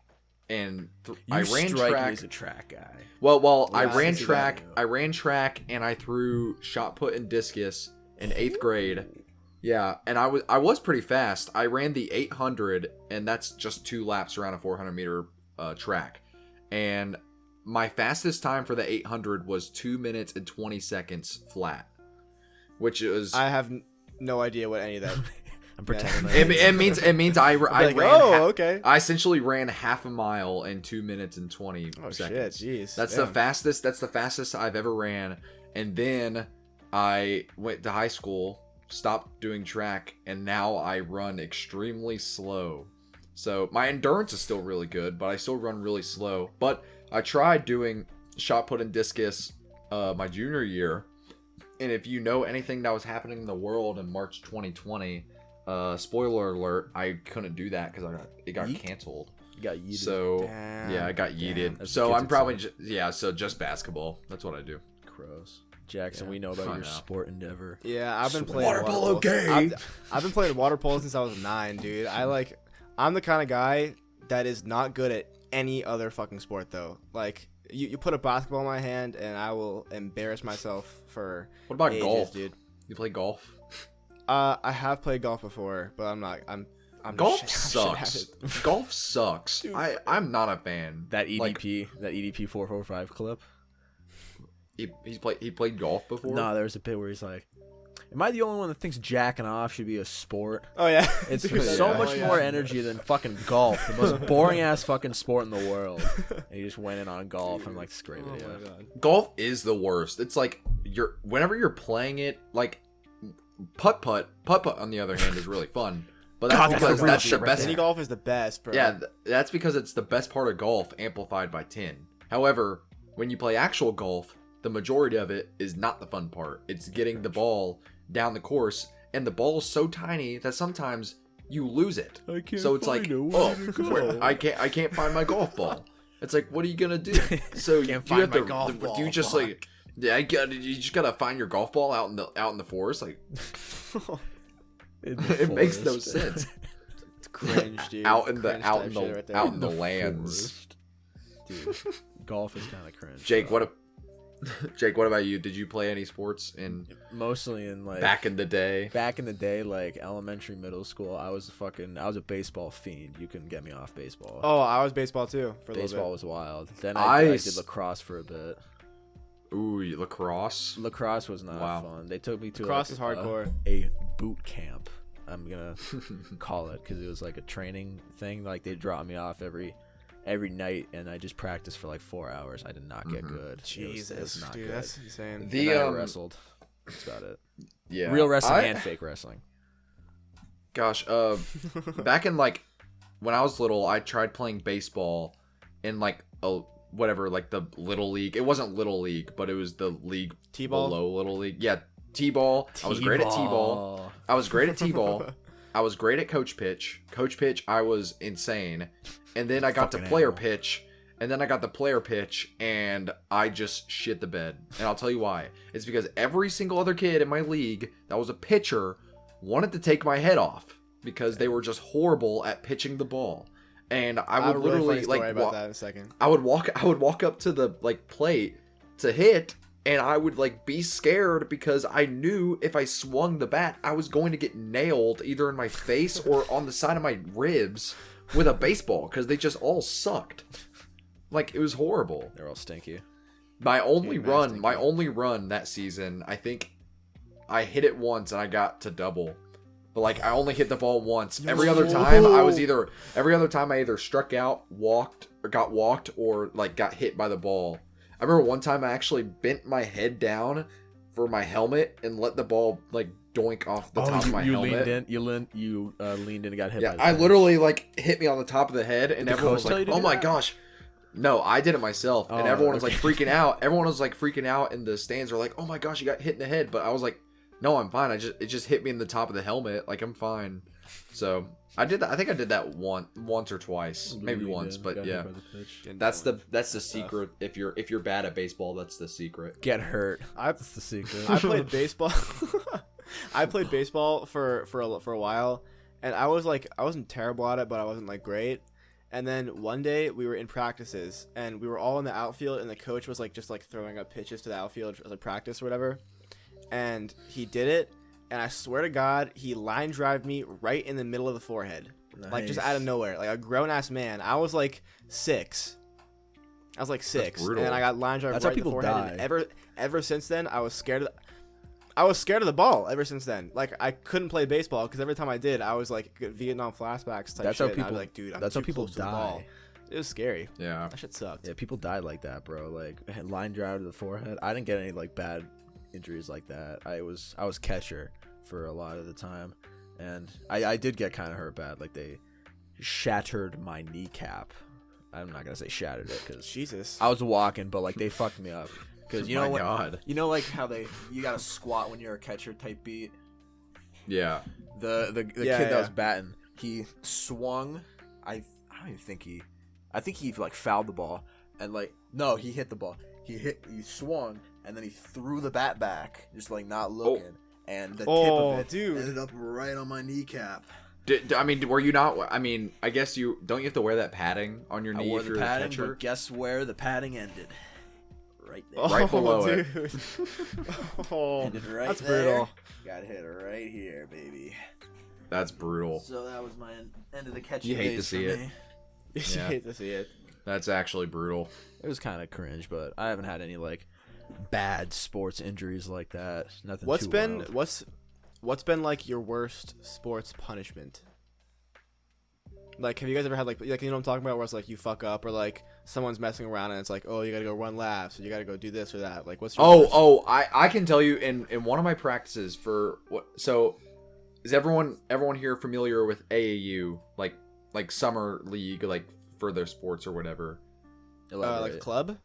And I ran track. As a track guy. Well, I ran track. I ran track, and I threw shot put and discus in 8th grade. Yeah, and I was pretty fast. I ran the 800, and that's just 2 laps around a 400-meter track. And my fastest time for the 800 was 2 minutes and 20 seconds flat, which is. I have no idea what any of that. I'm pretending. It means I like, ran. Okay. I essentially ran half a mile in 2 minutes and 20 seconds. Shit, jeez. That's the fastest. That's the fastest I've ever ran. And then I went to high school, stopped doing track, and now I run extremely slow. So my endurance is still really good, but I still run really slow. But I tried doing shot put and discus my junior year, and if you know anything that was happening in the world in March 2020. Spoiler alert, I couldn't do that because it got canceled. You got yeeted. So Damn. I got yeeted. So I'm probably just basketball. That's what I do. Gross. Jackson, we know about your sport endeavor. Yeah, I've been playing water polo. Gay. I've been playing water polo since I was 9, dude. I'm the kind of guy that is not good at any other fucking sport though. Like, you put a basketball in my hand and I will embarrass myself for. What about ages, golf, dude? You play golf? I have played golf before, but I'm golf sucks. Golf sucks. Dude, I'm not a fan. That EDP, that EDP 445 clip. He played golf before. No, there was a bit where he's like, Am I the only one that thinks jacking off should be a sport? Oh yeah, It's Dude, so much more energy than fucking golf, the most boring ass fucking sport in the world. And you just went in on golf and like this great video. Oh my god. Golf is the worst. It's like whenever you're playing it, like putt on the other hand is really fun. But that's because that's the best. Mini golf is the best, bro. Yeah, that's because it's the best part of golf amplified by 10. However, when you play actual golf, the majority of it is not the fun part. It's getting the ball down the course, and the ball's so tiny that sometimes you lose it. So it's like, I can't find my golf ball. It's like, what are you gonna do? So you have to. You just like, yeah, you just gotta find your golf ball out in the forest. Like, it makes no sense. It's cringe, dude. Out in the lands. Dude, golf is kind of cringe. Jake, what about you? Did you play any sports mostly in like back in the day? Back in the day, like elementary, middle school, I was a baseball fiend. You couldn't get me off baseball. Oh, I was baseball too. Baseball was wild. Then I did lacrosse for a bit. Ooh, lacrosse. Lacrosse was not fun. They took me to lacrosse is hardcore. A boot camp. I'm gonna call it because it was like a training thing. Like they dropped me off every night, and I just practiced for like 4 hours. I did not get good. Jesus, it was not dude, good. that's insane. I wrestled. That's about it. Yeah, real wrestling and fake wrestling. Gosh, back in like when I was little, I tried playing baseball in like like the little league. It wasn't little league, but it was the league T-ball? below little league. Yeah, T-ball. I was great at T-ball. I was great at T-ball. I was great at coach pitch. Coach pitch, I was insane. And then I got to player pitch, and then I got the player pitch, and I just shit the bed. And I'll tell you why. It's because every single other kid in my league that was a pitcher wanted to take my head off because they were just horrible at pitching the ball. And I would literally like about that in a second. I would walk up to the like plate to hit, and I would like be scared because I knew if I swung the bat, I was going to get nailed either in my face or on the side of my ribs with a baseball because they just all sucked. Like, it was horrible. They're all stinky. My only run that season, I think I hit it once and I got to double. But like I only hit the ball once. Every other time I either struck out, got walked, or like got hit by the ball. I remember one time I actually bent my head down for my helmet and let the ball like doink off the top of my helmet. You leaned in and got hit. Yeah, I literally like hit me on the top of the head, and everyone was like, "Oh my gosh!" No, I did it myself, and everyone was like freaking out. Everyone was like freaking out, and the stands were like, "Oh my gosh, you got hit in the head!" But I was like, "No, I'm fine. It just hit me in the top of the helmet. Like I'm fine." So I did that. I think I did that once or twice, maybe once, but yeah. That's the secret. If you're bad at baseball, that's the secret. Get hurt. That's the secret. I played baseball. I played baseball for a while, and I wasn't terrible at it, but I wasn't like great. And then one day we were in practices, and we were all in the outfield, and the coach was like just like throwing up pitches to the outfield as a practice or whatever. And he did it, and I swear to God, he line drived me right in the middle of the forehead, like just out of nowhere, like a grown ass man. I was like 6. That's and I got line drive right in the forehead. And ever since then, I was scared of the ball. Ever since then, like I couldn't play baseball because every time I did, I was like Vietnam flashbacks type. That's shit. How people. Like, dude, that's how people die. It was scary. Yeah, that shit sucked. Yeah, people died like that, bro. Like line drive to the forehead. I didn't get any like bad injuries like that. I was catcher for a lot of the time, and I did get kind of hurt bad. Like they shattered my kneecap. I'm not gonna say shattered it because Jesus, I was walking, but like they fucked me up. Because you know what? God. You know like how you gotta squat when you're a catcher type beat. Yeah. The kid that was batting, he swung. I think he like fouled the ball, and like no, he hit the ball. He swung, and then he threw the bat back, just like not looking, and the tip of it ended up right on my kneecap. I mean, were you not? I mean, I guess you have to wear that padding on your knee. I wore if the you're padding, a catcher. but guess where the padding ended? Right there. Right below it. Ended right that's there. brutal. Got hit right here, baby. That's brutal. So that was my end of the catching. You hate to see it. You hate to see it. That's actually brutal. It was kind of cringe, but I haven't had any like bad sports injuries like that. Nothing. what's been like your worst sports punishment? Like, have you guys ever had like you know what I'm talking about, where it's like you fuck up or like someone's messing around and it's like, oh, you gotta go run laps or you gotta go do this or that. Like, what's your worst? I can tell you in one of my practices for what. So is everyone here familiar with AAU, like summer league, like for their sports or whatever? Like a club?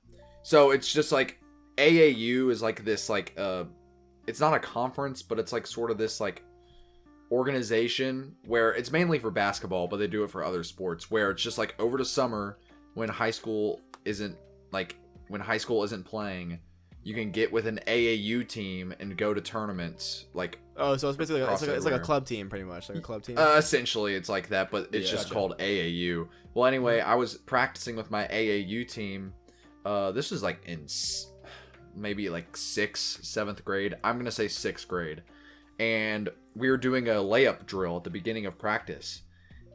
So it's just like AAU is like this like it's not a conference, but it's like sort of this like organization where it's mainly for basketball, but they do it for other sports, where it's just like over the summer when high school isn't playing, you can get with an AAU team and go to tournaments. Like, oh, so it's basically it's like a club team, pretty much, like a club team. Essentially, it's like that, but it's just called AAU. Well, anyway, I was practicing with my AAU team. This was like in maybe like 6th, 7th grade. I'm gonna say 6th grade, and we were doing a layup drill at the beginning of practice,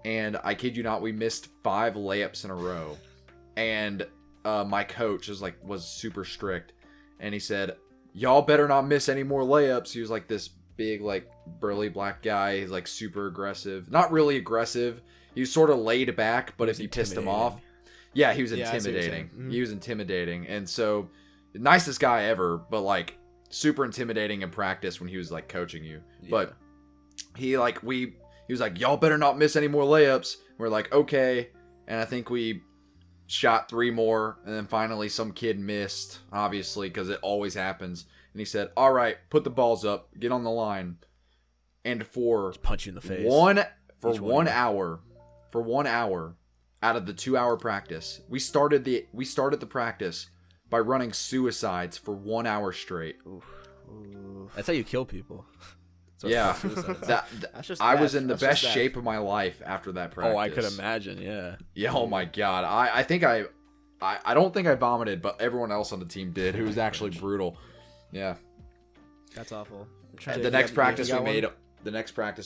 and I kid you not, we missed 5 layups in a row, and my coach was super strict, and he said, y'all better not miss any more layups. He was like this big, like, burly black guy. He's like super aggressive, not really aggressive, he was sort of laid back, but if you pissed him off, he was intimidating. He was intimidating, and so nicest guy ever, but like super intimidating in practice when he was like coaching you. But he was like, y'all better not miss any more layups. We're like, okay. And I think we shot 3 more, and then finally some kid missed, obviously, because it always happens. And he said, all right, put the balls up, get on the line. And for just punch you in the face. 1 hour out of the 2-hour practice, we started the practice by running suicides for 1 hour straight. Oof. That's how you kill people. Yeah, I was in the best shape of my life after that practice. Oh, I could imagine. Yeah. Yeah. Oh my god. I think I don't think I vomited, but everyone else on the team did. It was actually brutal. Yeah. That's awful. The next practice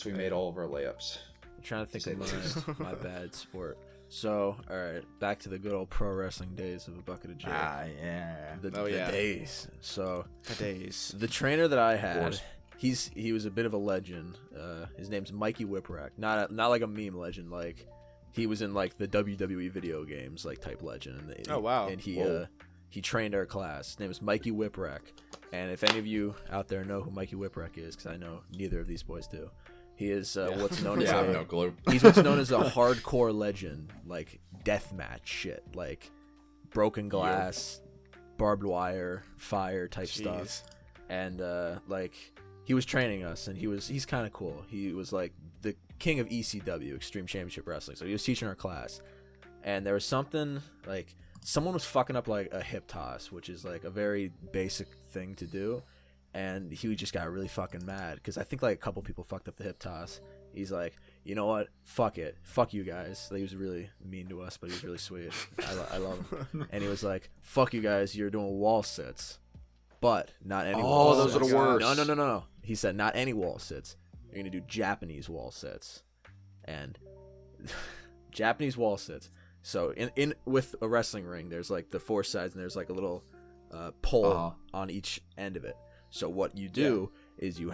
we made all of our layups. I'm trying to think of my bad sport. So, all right, back to the good old pro wrestling days of a bucket of J. Yeah. The days. So, the days. The trainer that I had, he was a bit of a legend. His name's Mikey Whipwreck. Not like a meme legend. Like, he was in like the WWE video games like type legend. Oh wow. And he trained our class. His name is Mikey Whipwreck. And if any of you out there know who Mikey Whipwreck is, because I know neither of these boys do. He is what's known as I have no clue. He's what's known as a hardcore legend, like deathmatch shit, like broken glass, barbed wire, fire type stuff. And like he was training us, and he's kind of cool. He was like the king of ECW, Extreme Championship Wrestling. So he was teaching our class, and there was something like someone was fucking up like a hip toss, which is like a very basic thing to do. And he just got really fucking mad because I think like a couple people fucked up the hip toss. He's like, you know what? Fuck it. Fuck you guys. He was really mean to us, but he was really sweet. I love him. And he was like, fuck you guys. You're doing wall sits, but not any wall sits. Oh, those are the worst. No. He said not any wall sits. You're going to do Japanese wall sits. And Japanese wall sits. So in with a wrestling ring, there's like the 4 sides, and there's like a little pole on each end of it. So what you do is you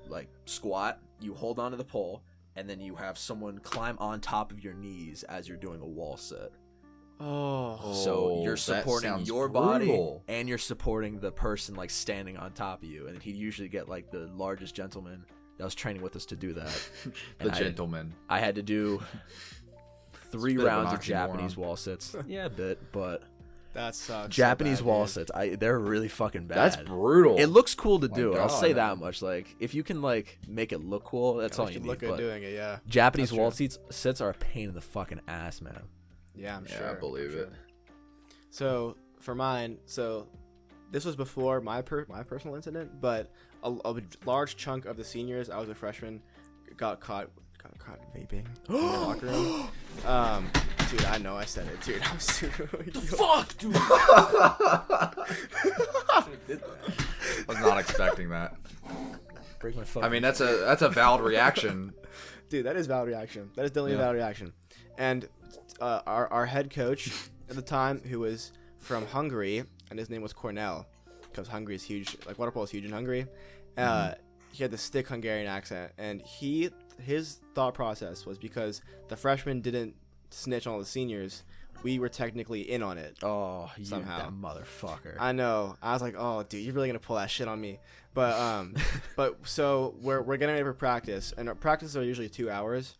like squat, you hold onto the pole, and then you have someone climb on top of your knees as you're doing a wall sit. Oh. So you're supporting your body, and you're supporting the person like standing on top of you. And he'd usually get like the largest gentleman that was training with us to do that. Gentleman. I had to do 3 rounds of Japanese wall sits. Yeah, a bit, but... That sucks. Japanese so bad, wall dude. sits. They're really fucking bad. That's brutal. It looks cool to do. God. I'll say that much. Like, if you can like make it look cool, that's all you need. Look good doing it, yeah. Japanese wall sits are a pain in the fucking ass, man. Yeah, I'm sure. Yeah, I believe it. So for mine, this was before my personal incident, but a large chunk of the seniors, I was a freshman, got caught vaping in the locker room. Dude, I know I said it, dude. I'm super. Fuck, dude. I was not expecting that. Break my fucking. I mean, that's a valid reaction. Dude, that is valid reaction. That is definitely a valid reaction. And our head coach at the time, who was from Hungary, and his name was Toenail, because Hungary is huge. Like water polo is huge in Hungary. he had the thick Hungarian accent, and his thought process was because the freshmen didn't snitch on all the seniors, we were technically in on it. Oh, you somehow. That motherfucker. I know. I was like, oh, dude, you're really gonna pull that shit on me. But so we're getting ready for practice, and our practices are usually 2 hours,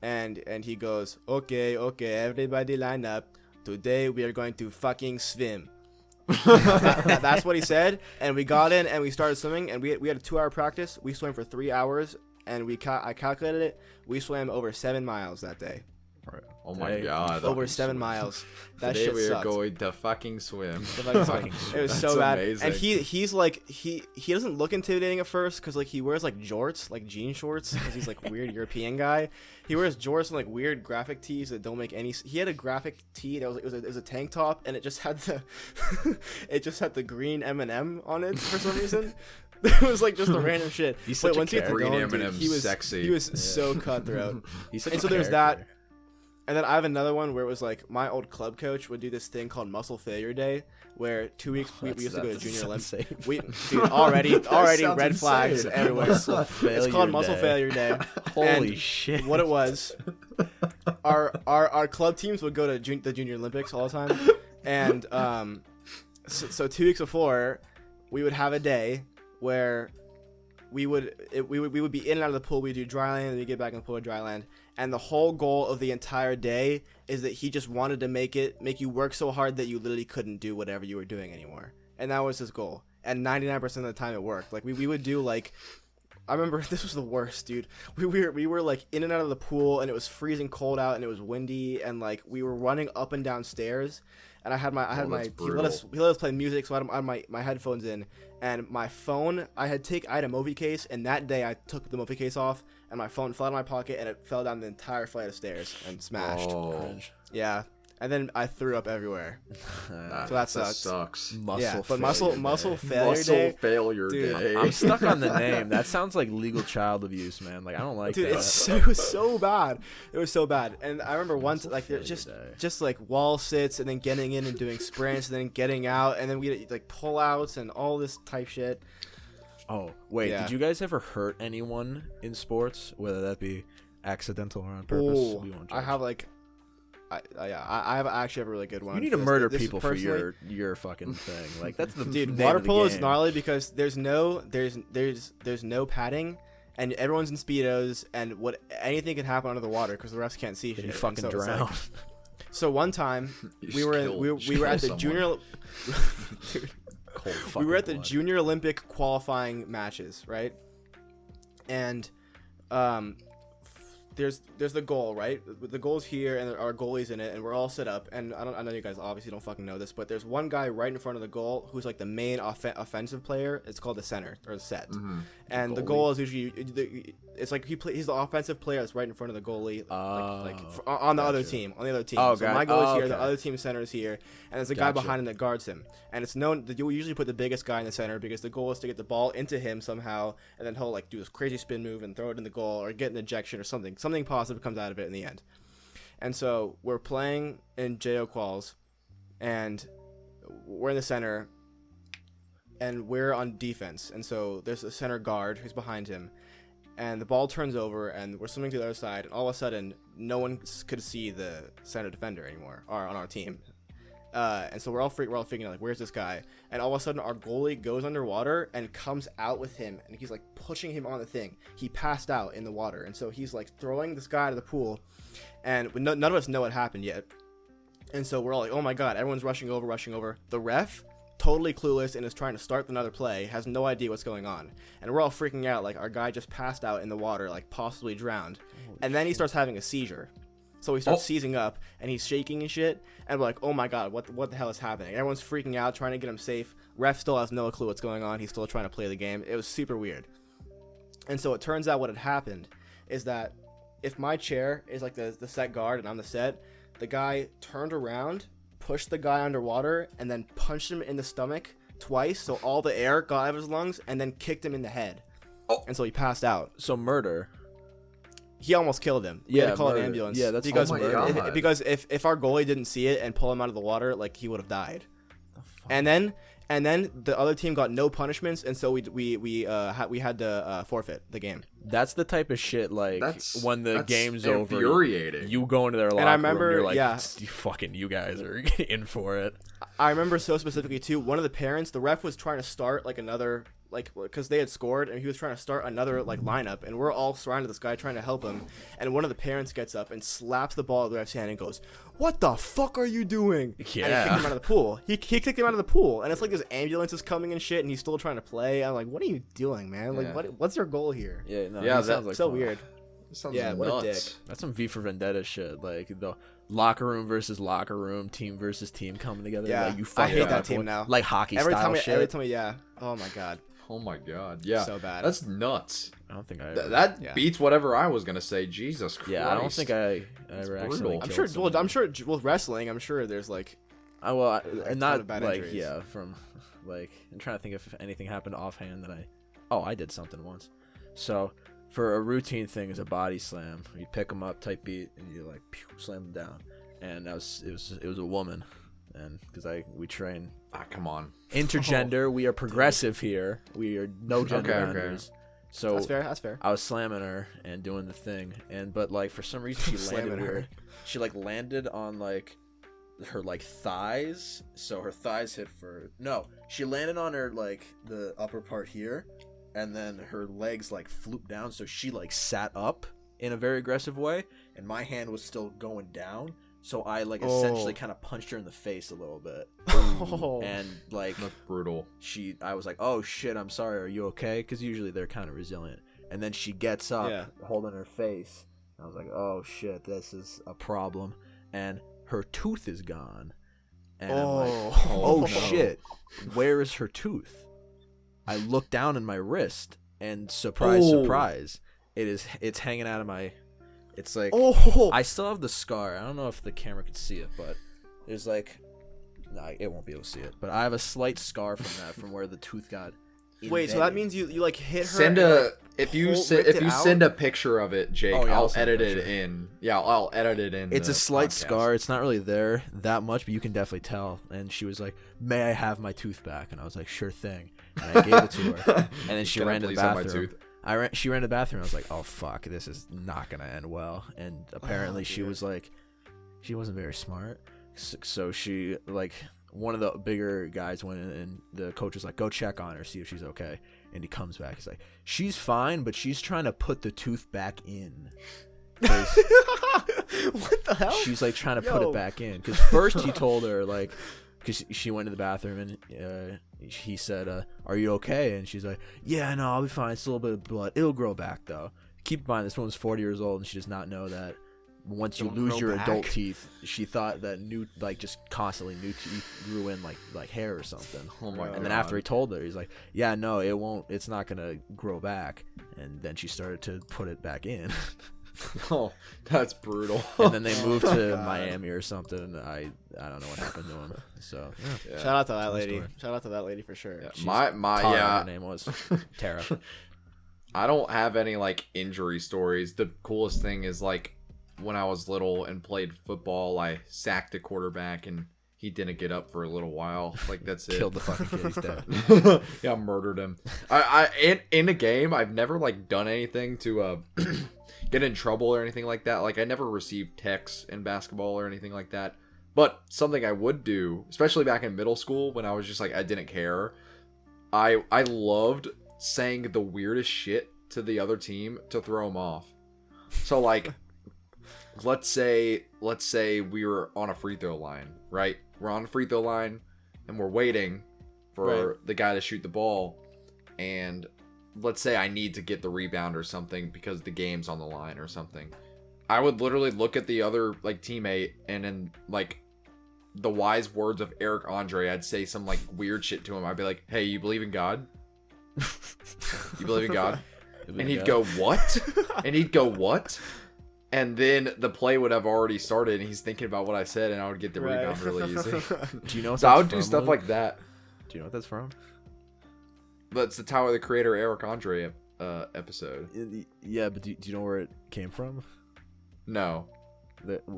and he goes, okay, everybody line up. Today we are going to fucking swim. That's what he said, and we got in and we started swimming, and we had a 2-hour practice. We swam for 3 hours, and I calculated it. We swam over 7 miles that day. Right. Oh my god! Over 7 miles. That Today shit we are sucked. going to fucking swim. It was so bad. Amazing. And he's like he doesn't look intimidating at first because like he wears like jorts, like jean shorts, because he's like weird European guy. He wears jorts and like weird graphic tees that don't make any. He had a graphic tee that it was a tank top, and it just had the green M&M on it for some reason. It was like just a random shit. He's such once a he had to green go, M&M, he was sexy. He was so cutthroat. He's such And a so there's character. that. And then I have another one where it was like my old club coach would do this thing called Muscle Failure Day, where 2 weeks we used to go to Junior Olympics. Dude, already red flags everywhere. It's called Muscle Failure Day. Holy shit! What it was, our club teams would go to the Junior Olympics all the time, and so 2 weeks before, we would have a day where we would be in and out of the pool. We do dry land, and we get back in the pool dry land. And the whole goal of the entire day is that he just wanted to make you work so hard that you literally couldn't do whatever you were doing anymore. And that was his goal. And 99% of the time it worked. Like we would do like, I remember this was the worst, dude. We were like in and out of the pool, and it was freezing cold out, and it was windy, and like we were running up and down stairs. And he let us play music, so I had my headphones in, and my phone, I had a movie case, and that day I took the movie case off, and my phone fell out of my pocket, and it fell down the entire flight of stairs and smashed. Oh. Yeah. And then I threw up everywhere. So that sucks. Muscle failure day. I'm stuck on the name. That sounds like legal child abuse, man. Like I don't like Dude, that. it was so bad. It was so bad. And I remember once, like, just like wall sits, and then getting in and doing sprints, and then getting out, and then we had, like pull outs and all this type shit. Oh wait, Yeah. Did you guys ever hurt anyone in sports, whether that be accidental or on purpose? Oh, I have like. I actually have a really good one. You need to murder people for your fucking thing. Like that's the dude. name Water of the polo is game. gnarly because there's no padding, and everyone's in speedos, and anything can happen under the water because the refs can't see shit. You fucking so drown. like, so one time we were at the junior. Dude, we were at the Junior Olympic qualifying matches, right? And there's the goal, right? The goal's here, and our goalie's in it, and we're all set up. And I know you guys obviously don't fucking know this, but there's one guy right in front of the goal who's like the main offensive player. It's called the center or the set. Mm-hmm. And the goal is usually it's like he's the offensive player that's right in front of the goalie, on the other team. Oh, so my goal is here, the other team center is here, and there's a guy behind him that guards him. And it's known that you usually put the biggest guy in the center because the goal is to get the ball into him somehow, and then he'll like do this crazy spin move and throw it in the goal or get an ejection or something positive comes out of it in the end. And so we're playing in JO quals, and we're in the center, and we're on defense. And so there's a center guard who's behind him, and the ball turns over, and we're swimming to the other side, and all of a sudden no one could see the center defender anymore on our team. And so we're all figuring out like, where's this guy? And all of a sudden our goalie goes underwater and comes out with him, and he's like pushing him on the thing. He passed out in the water, and so he's like throwing this guy out of the pool, and none of us know what happened yet. And so we're all like, oh my god, everyone's rushing over. The ref, totally clueless and is trying to start another play, has no idea what's going on, and we're all freaking out like our guy just passed out in the water, like possibly drowned. And then he starts having a seizure. So he starts seizing up, and he's shaking and shit, and we're like, oh my god, what the hell is happening? Everyone's freaking out, trying to get him safe. Ref still has no clue what's going on. He's still trying to play the game. It was super weird. And so it turns out what had happened is that if my chair is like the set guard and I'm the set, the guy turned around, pushed the guy underwater, and then punched him in the stomach twice, so all the air got out of his lungs, and then kicked him in the head. And so he passed out. So murder. He almost killed him. We had to call an ambulance. Yeah, that's because God. Because if our goalie didn't see it and pull him out of the water, like he would have died. And then and then the other team got no punishments, and so we had to forfeit the game. That's the type of shit when the game's infuriating. over, you go into their locker and I remember, room, you're like, fucking you guys are in for it. I remember so specifically too. One of the parents, the ref was trying to start another because they had scored, and he was trying to start another lineup, and we're all surrounded this guy trying to help him, and one of the parents gets up and slaps the ball at the ref's hand and goes, "What the fuck are you doing?" Yeah. And he kicked him out of the pool. He kicked him out of the pool, and it's like there's ambulances coming and shit, and he's still trying to play. I'm like, what are you doing, man? What's your goal here? Yeah, no, yeah, that sounds like so fun. weird. Sounds Yeah, nuts. what a dick. That's some V for Vendetta shit, like the locker room versus locker room, team versus team coming together. Yeah, like, you I hate fucking that team now. like hockey Every style time, shit. yeah. Oh my god. Oh my god, yeah, So bad. That's nuts. I don't think I. That beats whatever I was gonna say. Jesus Christ. Yeah, I don't think I ever actually. I'm sure. Well, I'm sure. Well, wrestling. I'm sure there's and not bad like injuries. yeah. From I'm trying to think if anything happened offhand that I did something once. So for a routine thing is a body slam. You pick them up, type beat, and you slam them down. And it was a woman, and because we train. Come on. Intergender, we are progressive here. We are no gender boundaries. So that's fair. I was slamming her and doing the thing, but for some reason she landed weird. She landed on her thighs, so her thighs hit she landed on her the upper part here, and then her legs flooped down, so she sat up in a very aggressive way, and my hand was still going down. So I essentially kind of punched her in the face a little bit, and that's brutal. I was like, "Oh shit, I'm sorry. Are you okay?" Because usually they're kind of resilient. And then she gets up, holding her face. I was like, "Oh shit, this is a problem." And her tooth is gone. And I'm like, "Oh no. shit, where is her tooth?" I look down in my wrist, and surprise, it's hanging out of my. It's I still have the scar. I don't know if the camera could see it, but there's no, it won't be able to see it. But I have a slight scar from where the tooth got. Wait, so that means you hit her? If you send a picture of it, Jake, I'll edit it in. Yeah, I'll edit it in. It's a slight scar. It's not really there that much, but you can definitely tell. And she was like, "May I have my tooth back?" And I was like, "Sure thing." And I gave it to her. And then she ran to the bathroom. She ran to the bathroom. I was like, "Oh fuck, this is not gonna end well." And apparently, she was she wasn't very smart. So she one of the bigger guys went in, and the coach was like, "Go check on her, see if she's okay." And he comes back. He's like, "She's fine, but she's trying to put the tooth back in." What the hell? She's trying to put it back in because first he told her because she went to the bathroom and he said, "Are you okay?" And she's like, "Yeah, no, I'll be fine. It's a little bit of blood. It'll grow back, though." Keep in mind, this woman's 40 years old, and she does not know that once you lose your adult teeth, she thought that just constantly new teeth grew in like hair or something. Oh my God. And then after he told her, he's like, "Yeah, no, it won't. It's not gonna grow back." And then she started to put it back in. Oh, that's brutal. And then they moved to Miami or something. I don't know what happened to him. So yeah. Shout out to that lady. Shout out to that lady for sure. Yeah. Her name was Tara. I don't have any injury stories. The coolest thing is when I was little and played football, I sacked a quarterback and he didn't get up for a little while. That's it. Killed the fucking kid. He's dead. Yeah, murdered him. I in a game, I've never done anything to get in trouble or anything like that. I never received texts in basketball or anything like that. But something I would do, especially back in middle school when I was just I didn't care. I loved saying the weirdest shit to the other team to throw them off. So let's say we were on a free throw line, right? We're on a free throw line and we're waiting for the guy to shoot the ball, and let's say I need to get the rebound or something because the game's on the line or something. I would literally look at the other teammate, and in the wise words of Eric Andre, I'd say some weird shit to him. I'd be like, "Hey, you believe in God? You believe in God?" And he'd go, "What?" And he'd go, "What?" And then the play would have already started, and he's thinking about what I said, and I would get the rebound really easy. Do you know? So I would do stuff like that. Do you know what that's from? That's the Tyler the Creator Eric Andre episode. Yeah, but do you know where it came from? No.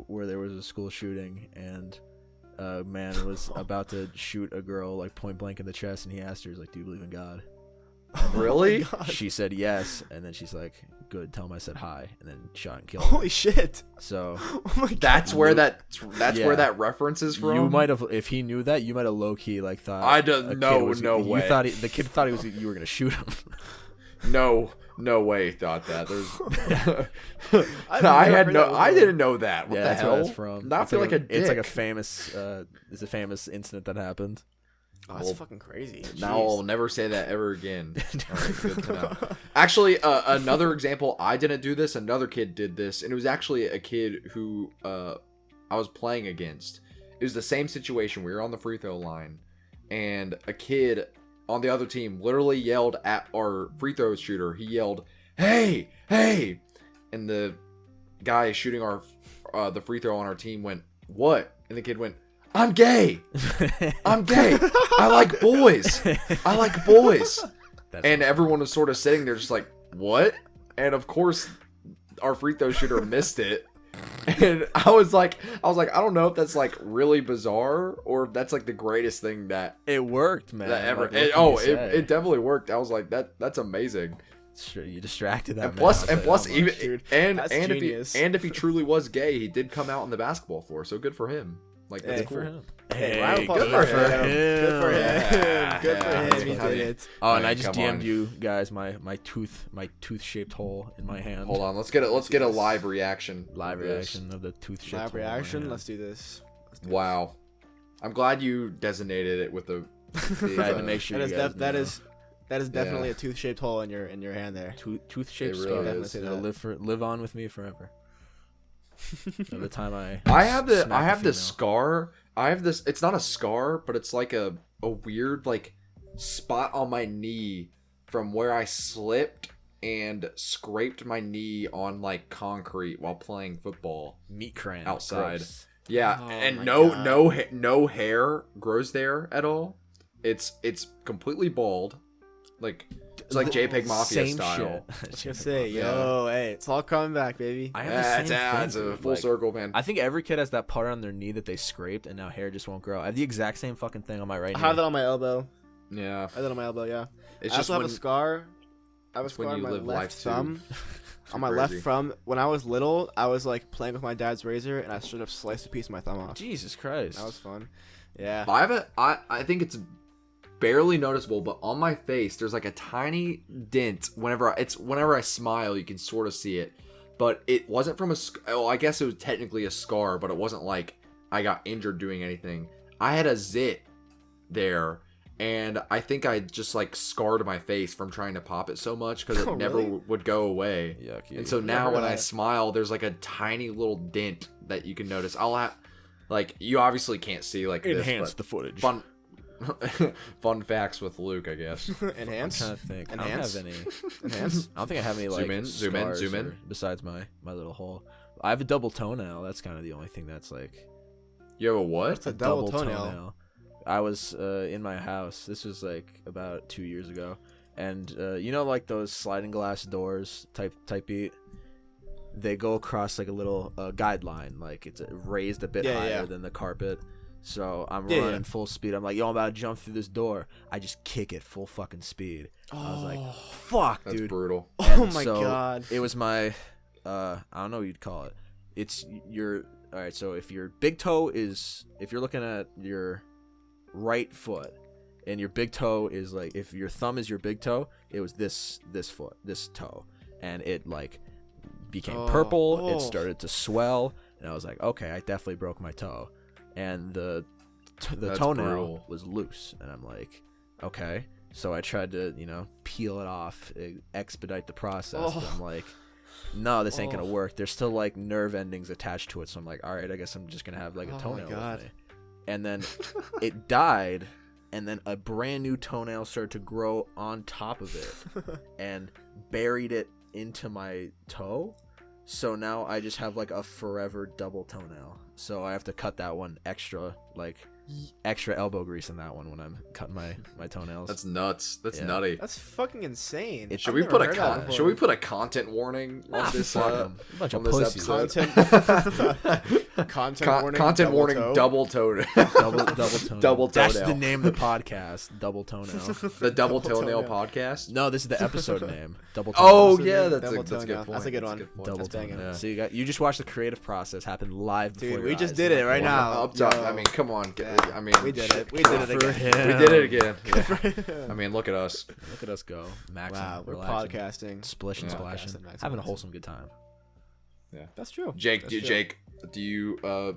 Where there was a school shooting, and a man was about to shoot a girl like point blank in the chest, and he asked her, he's like, "Do you believe in God?" Really? She said yes, and then she's like, "Good, tell him I said hi," and then shot and killed him. Holy shit! So that's where where that reference is from. You might have, if he knew that, you might have low key like thought. I don't. No way. You thought the kid thought you were gonna shoot him. No way. Thought that. There's. I didn't know that. What the that's hell? where that's from. Not feel like a dick. It's like a famous. It's a famous incident that happened. Oh, that's fucking crazy. Now I'll never say that ever again. All right, good to know. Actually, another example, I didn't do this. Another kid did this, and it was actually a kid who I was playing against. It was the same situation. We were on the free throw line, and a kid on the other team literally yelled at our free throw shooter. He yelled, "Hey, hey!" And the guy shooting our the free throw on our team went, "What?" And the kid went, "I'm gay. I'm gay. I like boys. I like boys." And everyone was sort of sitting there just like, "What?" And of course, our free throw shooter missed it. And I was like, I don't know if that's like really bizarre or if that's like the greatest thing that it worked, man. That ever. Like, it definitely worked. I was like, that's amazing. Sure, you distracted that. And plus, even dude. if he truly was gay, he did come out in the basketball floor. So good for him. Like that's cool. For him. Hey, good for him. Good for him. Good for him. He did it. Oh, and I just DM'd you guys my tooth shaped hole in my hand. Hold on, let's get a live reaction. Live reaction of the tooth shaped hole. Live reaction. Let's do this. Wow, I'm glad you designated it with the. I had to make sure that is definitely a tooth shaped hole in your hand there. Tooth shaped really scar. Live on with me forever. By the time I have this scar. I have this. It's not a scar, but it's like a weird like spot on my knee from where I slipped and scraped my knee on like concrete while playing football. Meat cramp outside. Gross. Yeah, and no hair grows there at all. It's completely bald. Like it's like JPEG Mafia style. I was gonna say, hey, it's all coming back, baby. I have the same it's a full circle, man. I think every kid has that part on their knee that they scraped, and now hair just won't grow. I have the exact same fucking thing on my right knee. I have that on my elbow. Yeah, I have that on my elbow. Yeah, it's I also have a scar. I have a scar on my left thumb. On my left thumb. When I was little, I was like playing with my dad's razor, and I straight up sliced a piece of my thumb off. Jesus Christ, that was fun. Yeah, I think it's barely noticeable, but on my face there's like a tiny dent. Whenever I smile, you can sort of see it, but it wasn't from I guess it was technically a scar, but it wasn't like I got injured doing anything. I had a zit there, and I think I just like scarred my face from trying to pop it so much because it never would go away. Yucky. And so now when I smile, there's like a tiny little dent that you can notice. I'll have like, you obviously can't see like enhance the footage. Fun facts with Luke, I guess. Enhance. I'm trying to think. Enhance. I don't have any. Enhance. I don't think I have any like zoom in. Besides my little hole, I have a double toenail. That's kind of the only thing that's like. You have a what? What's a double toenail? I was in my house. This was like about 2 years ago, and you know, like those sliding glass doors type beat. They go across like a little guideline, like it's raised a bit higher than the carpet. So I'm running full speed. I'm like, yo, I'm about to jump through this door. I just kick it full fucking speed. I was like, fuck, that's dude. Brutal. Oh my god. It was my, I don't know what you'd call it. It's your, all right, so if your big toe is, if you're looking at your right foot, and your big toe is like, if your thumb is your big toe, it was this foot, this toe. And it like became purple. It started to swell. And I was like, okay, I definitely broke my toe. And the toenail was loose, and I'm like, okay. So I tried to, peel it off, expedite the process. But I'm like, no, this ain't gonna work. There's still like nerve endings attached to it. So I'm like, all right, I guess I'm just gonna have like a toenail with me. And then it died, and then a brand new toenail started to grow on top of it, and buried it into my toe. So now I just have like a forever double toenail. So I have to cut that one extra elbow grease in that one when I'm cutting my toenails. That's nuts. That's nutty. That's fucking insane. Should we put a content warning on this bunch of this pussies. episode? Content warning. Double toenail. Double toenail. Double That's toenail. the name of the podcast. Double toenail. The double toenail podcast. No, this is the episode name. Double toenail. Oh yeah, that's a good point. That's a good one. Double banging. toenail. So you just watched the creative process happen live before Dude, your we just eyes. did it right now. Up top. I mean, come on. I mean, we did it. We did it For again. him. We did it again. Yeah. I mean, look at us. Look at us go. Maxing, Wow, we're relaxing, podcasting. splishing, Yeah. splashing, Podcasting, having a wholesome good time. That's true. Jake, That's true. do you what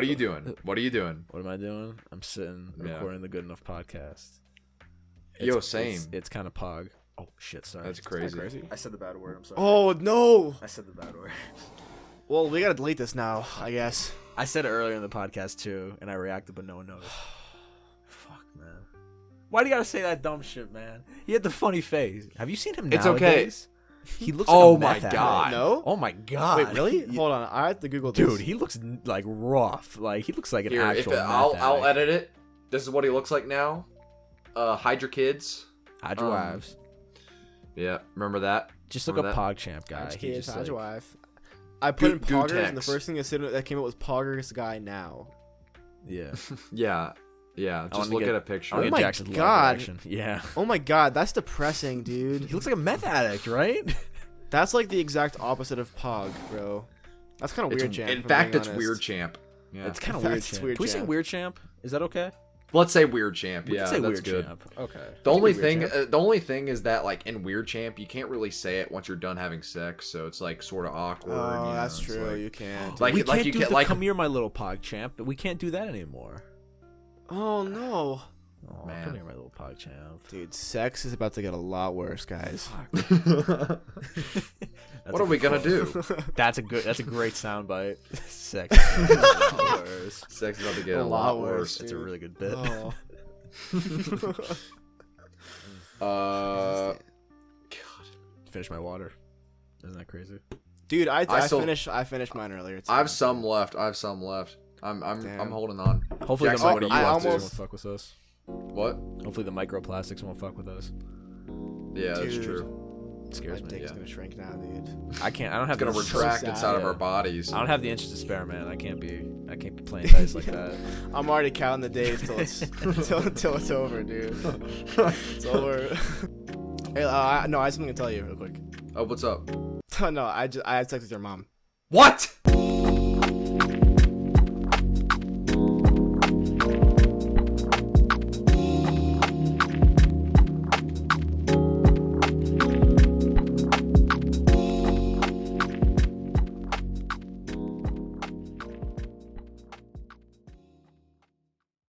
are you doing? What are you doing? What am I doing? I'm sitting Yeah. recording the Good Enough podcast. Yo, same. It's kind of pog. Oh shit! Sorry. That's crazy. I said the bad word. I'm sorry. Oh no. I said the bad word. Well, we gotta delete this now, I guess. I said it earlier in the podcast too, and I reacted, but no one noticed. Fuck, man. Why do you gotta say that dumb shit, man? He had the funny face. Have you seen him It's okay. nowadays? He looks Oh like a my meth addict. God. No. Oh my god. Wait, really? Hold on. I have to Google this. Dude, he looks like rough. Like he looks like an Here, actual meth I'll addict. edit it. This is what he looks like now. Hide your kids. Hide your wives. Yeah, remember that? Just look remember up PogChamp guy. Hide He your kids, just hide your like, wife. I put in Do Poggers, and the text. first thing that came up was Poggers guy now. yeah. Yeah. Yeah, I just wanna look get- at a picture. I wanna Oh get my Jackson's love God. reaction. Yeah. Oh my god, that's depressing, dude. He looks like a meth addict, right? That's like the exact opposite of Pog, bro. That's kind of weird, Champ. In if I'm fact, being it's honest. Weird Champ. Yeah. It's kind of In weird. fact, it's Champ. Weird Can we say Champ. Weird Champ? Is that okay? Let's say Weird Champ. We Yeah, can say that's Weird good. Champ. Okay. The only Weird thing, Champ. the only thing is that like in Weird Champ, you can't really say it once you're done having sex, so it's like sort of awkward. Oh, you know, that's it's true. like- You can't. Like- we can't you do can't- the like- come here, my little PogChamp, but we can't do that anymore. Oh no, Oh, Man. come here, my little PogChamp. dude. Sex is about to get a lot worse, guys. What are we gonna do? That's a great soundbite. Sex. Sex is about to get A a lot lot worse, worse. It's a really good bit. Oh. God. Finish my water. Isn't that crazy? Dude, I still- finished mine earlier. I have some left. I'm Damn. holding on. Hopefully Jackson, the what do you I want to? almost- won't fuck with us. What? Hopefully the microplastics won't fuck with us. Yeah, that's Dude. true. It scares My me. dick's yeah. gonna shrink now, dude. I can't. I don't have It's gonna the inches- retract sad. inside of Yeah. our bodies. I don't have the inches to spare, man. I can't be playing dice like that. I'm already counting the days till it's till it's over, dude. It's over. Hey, no, I have something to tell you real quick. Oh, what's up? No, I texted your mom. What?